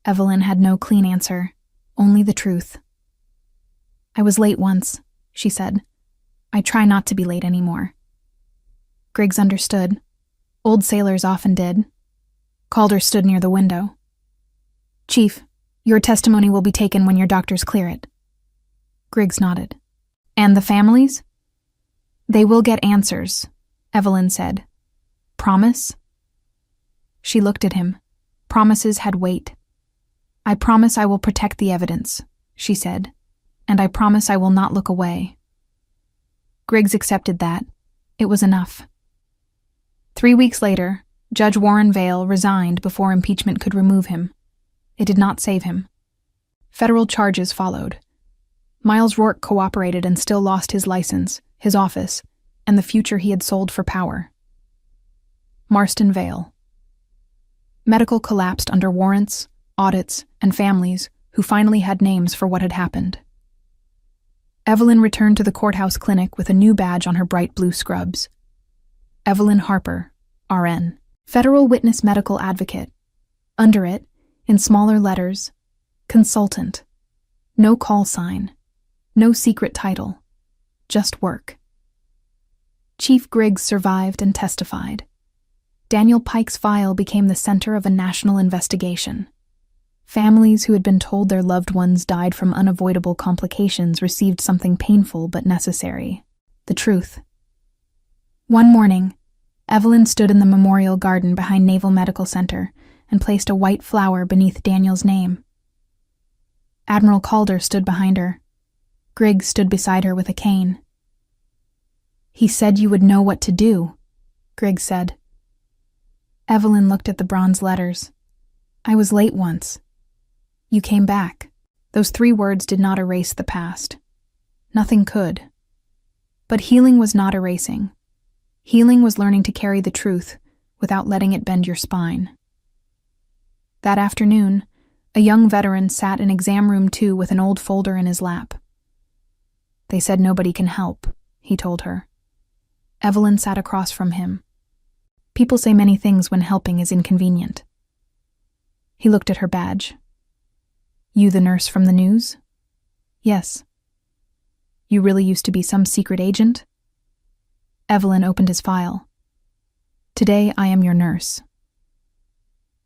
Evelyn had no clean answer, only the truth. "I was late once," she said. "I try not to be late anymore." Griggs understood. Old sailors often did. Calder stood near the window. "Chief, your testimony will be taken when your doctors clear it." Griggs nodded. "And the families?" "They will get answers," Evelyn said. "Promise?" She looked at him. Promises had weight. "I promise I will protect the evidence," she said, "and I promise I will not look away." Griggs accepted that. It was enough. 3 weeks later, Judge Warren Vale resigned before impeachment could remove him. It did not save him. Federal charges followed. Miles Rourke cooperated and still lost his license, his office, and the future he had sold for power. Marston Vale. Medical collapsed under warrants, audits, and families who finally had names for what had happened. Evelyn returned to the courthouse clinic with a new badge on her bright blue scrubs. Evelyn Harper, RN. Federal Witness Medical Advocate. Under it, in smaller letters, Consultant. No call sign. No secret title. Just work. Chief Griggs survived and testified. Daniel Pike's file became the center of a national investigation. Families who had been told their loved ones died from unavoidable complications received something painful but necessary: the truth. One morning, Evelyn stood in the memorial garden behind Naval Medical Center and placed a white flower beneath Daniel's name. Admiral Calder stood behind her. Griggs stood beside her with a cane. "He said you would know what to do," Griggs said. Evelyn looked at the bronze letters. "I was late once. You came back." Those 3 words did not erase the past. Nothing could. But healing was not erasing. Healing was learning to carry the truth without letting it bend your spine. That afternoon, a young veteran sat in exam room 2 with an old folder in his lap. "They said nobody can help," he told her. Evelyn sat across from him. "People say many things when helping is inconvenient." He looked at her badge. You the nurse from the news? Yes. You really used to be some secret agent? Evelyn opened his file. Today I am your nurse.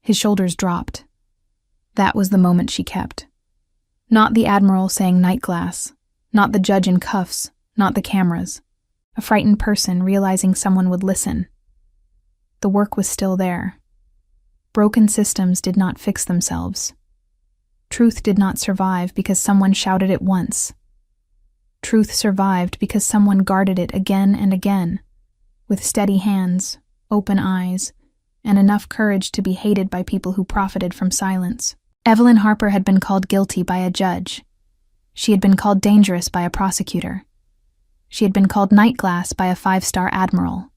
His shoulders dropped. That was the moment she kept. Not the Admiral saying night glass, not the judge in cuffs, not the cameras. A frightened person realizing someone would listen. The work was still there. Broken systems did not fix themselves. Truth did not survive because someone shouted it once. Truth survived because someone guarded it again and again, with steady hands, open eyes, and enough courage to be hated by people who profited from silence. Evelyn Harper had been called guilty by a judge. She had been called dangerous by a prosecutor. She had been called night glass by a 5-star admiral.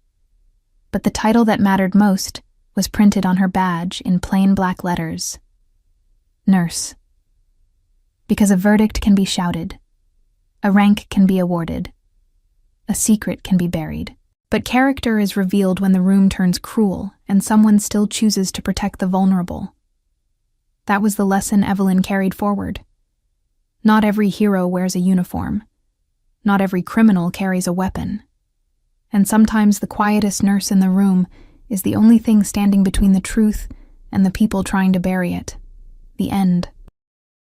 But the title that mattered most was printed on her badge in plain black letters. Nurse. Because a verdict can be shouted. A rank can be awarded. A secret can be buried. But character is revealed when the room turns cruel and someone still chooses to protect the vulnerable. That was the lesson Evelyn carried forward. Not every hero wears a uniform. Not every criminal carries a weapon. And sometimes the quietest nurse in the room is the only thing standing between the truth and the people trying to bury it. The end.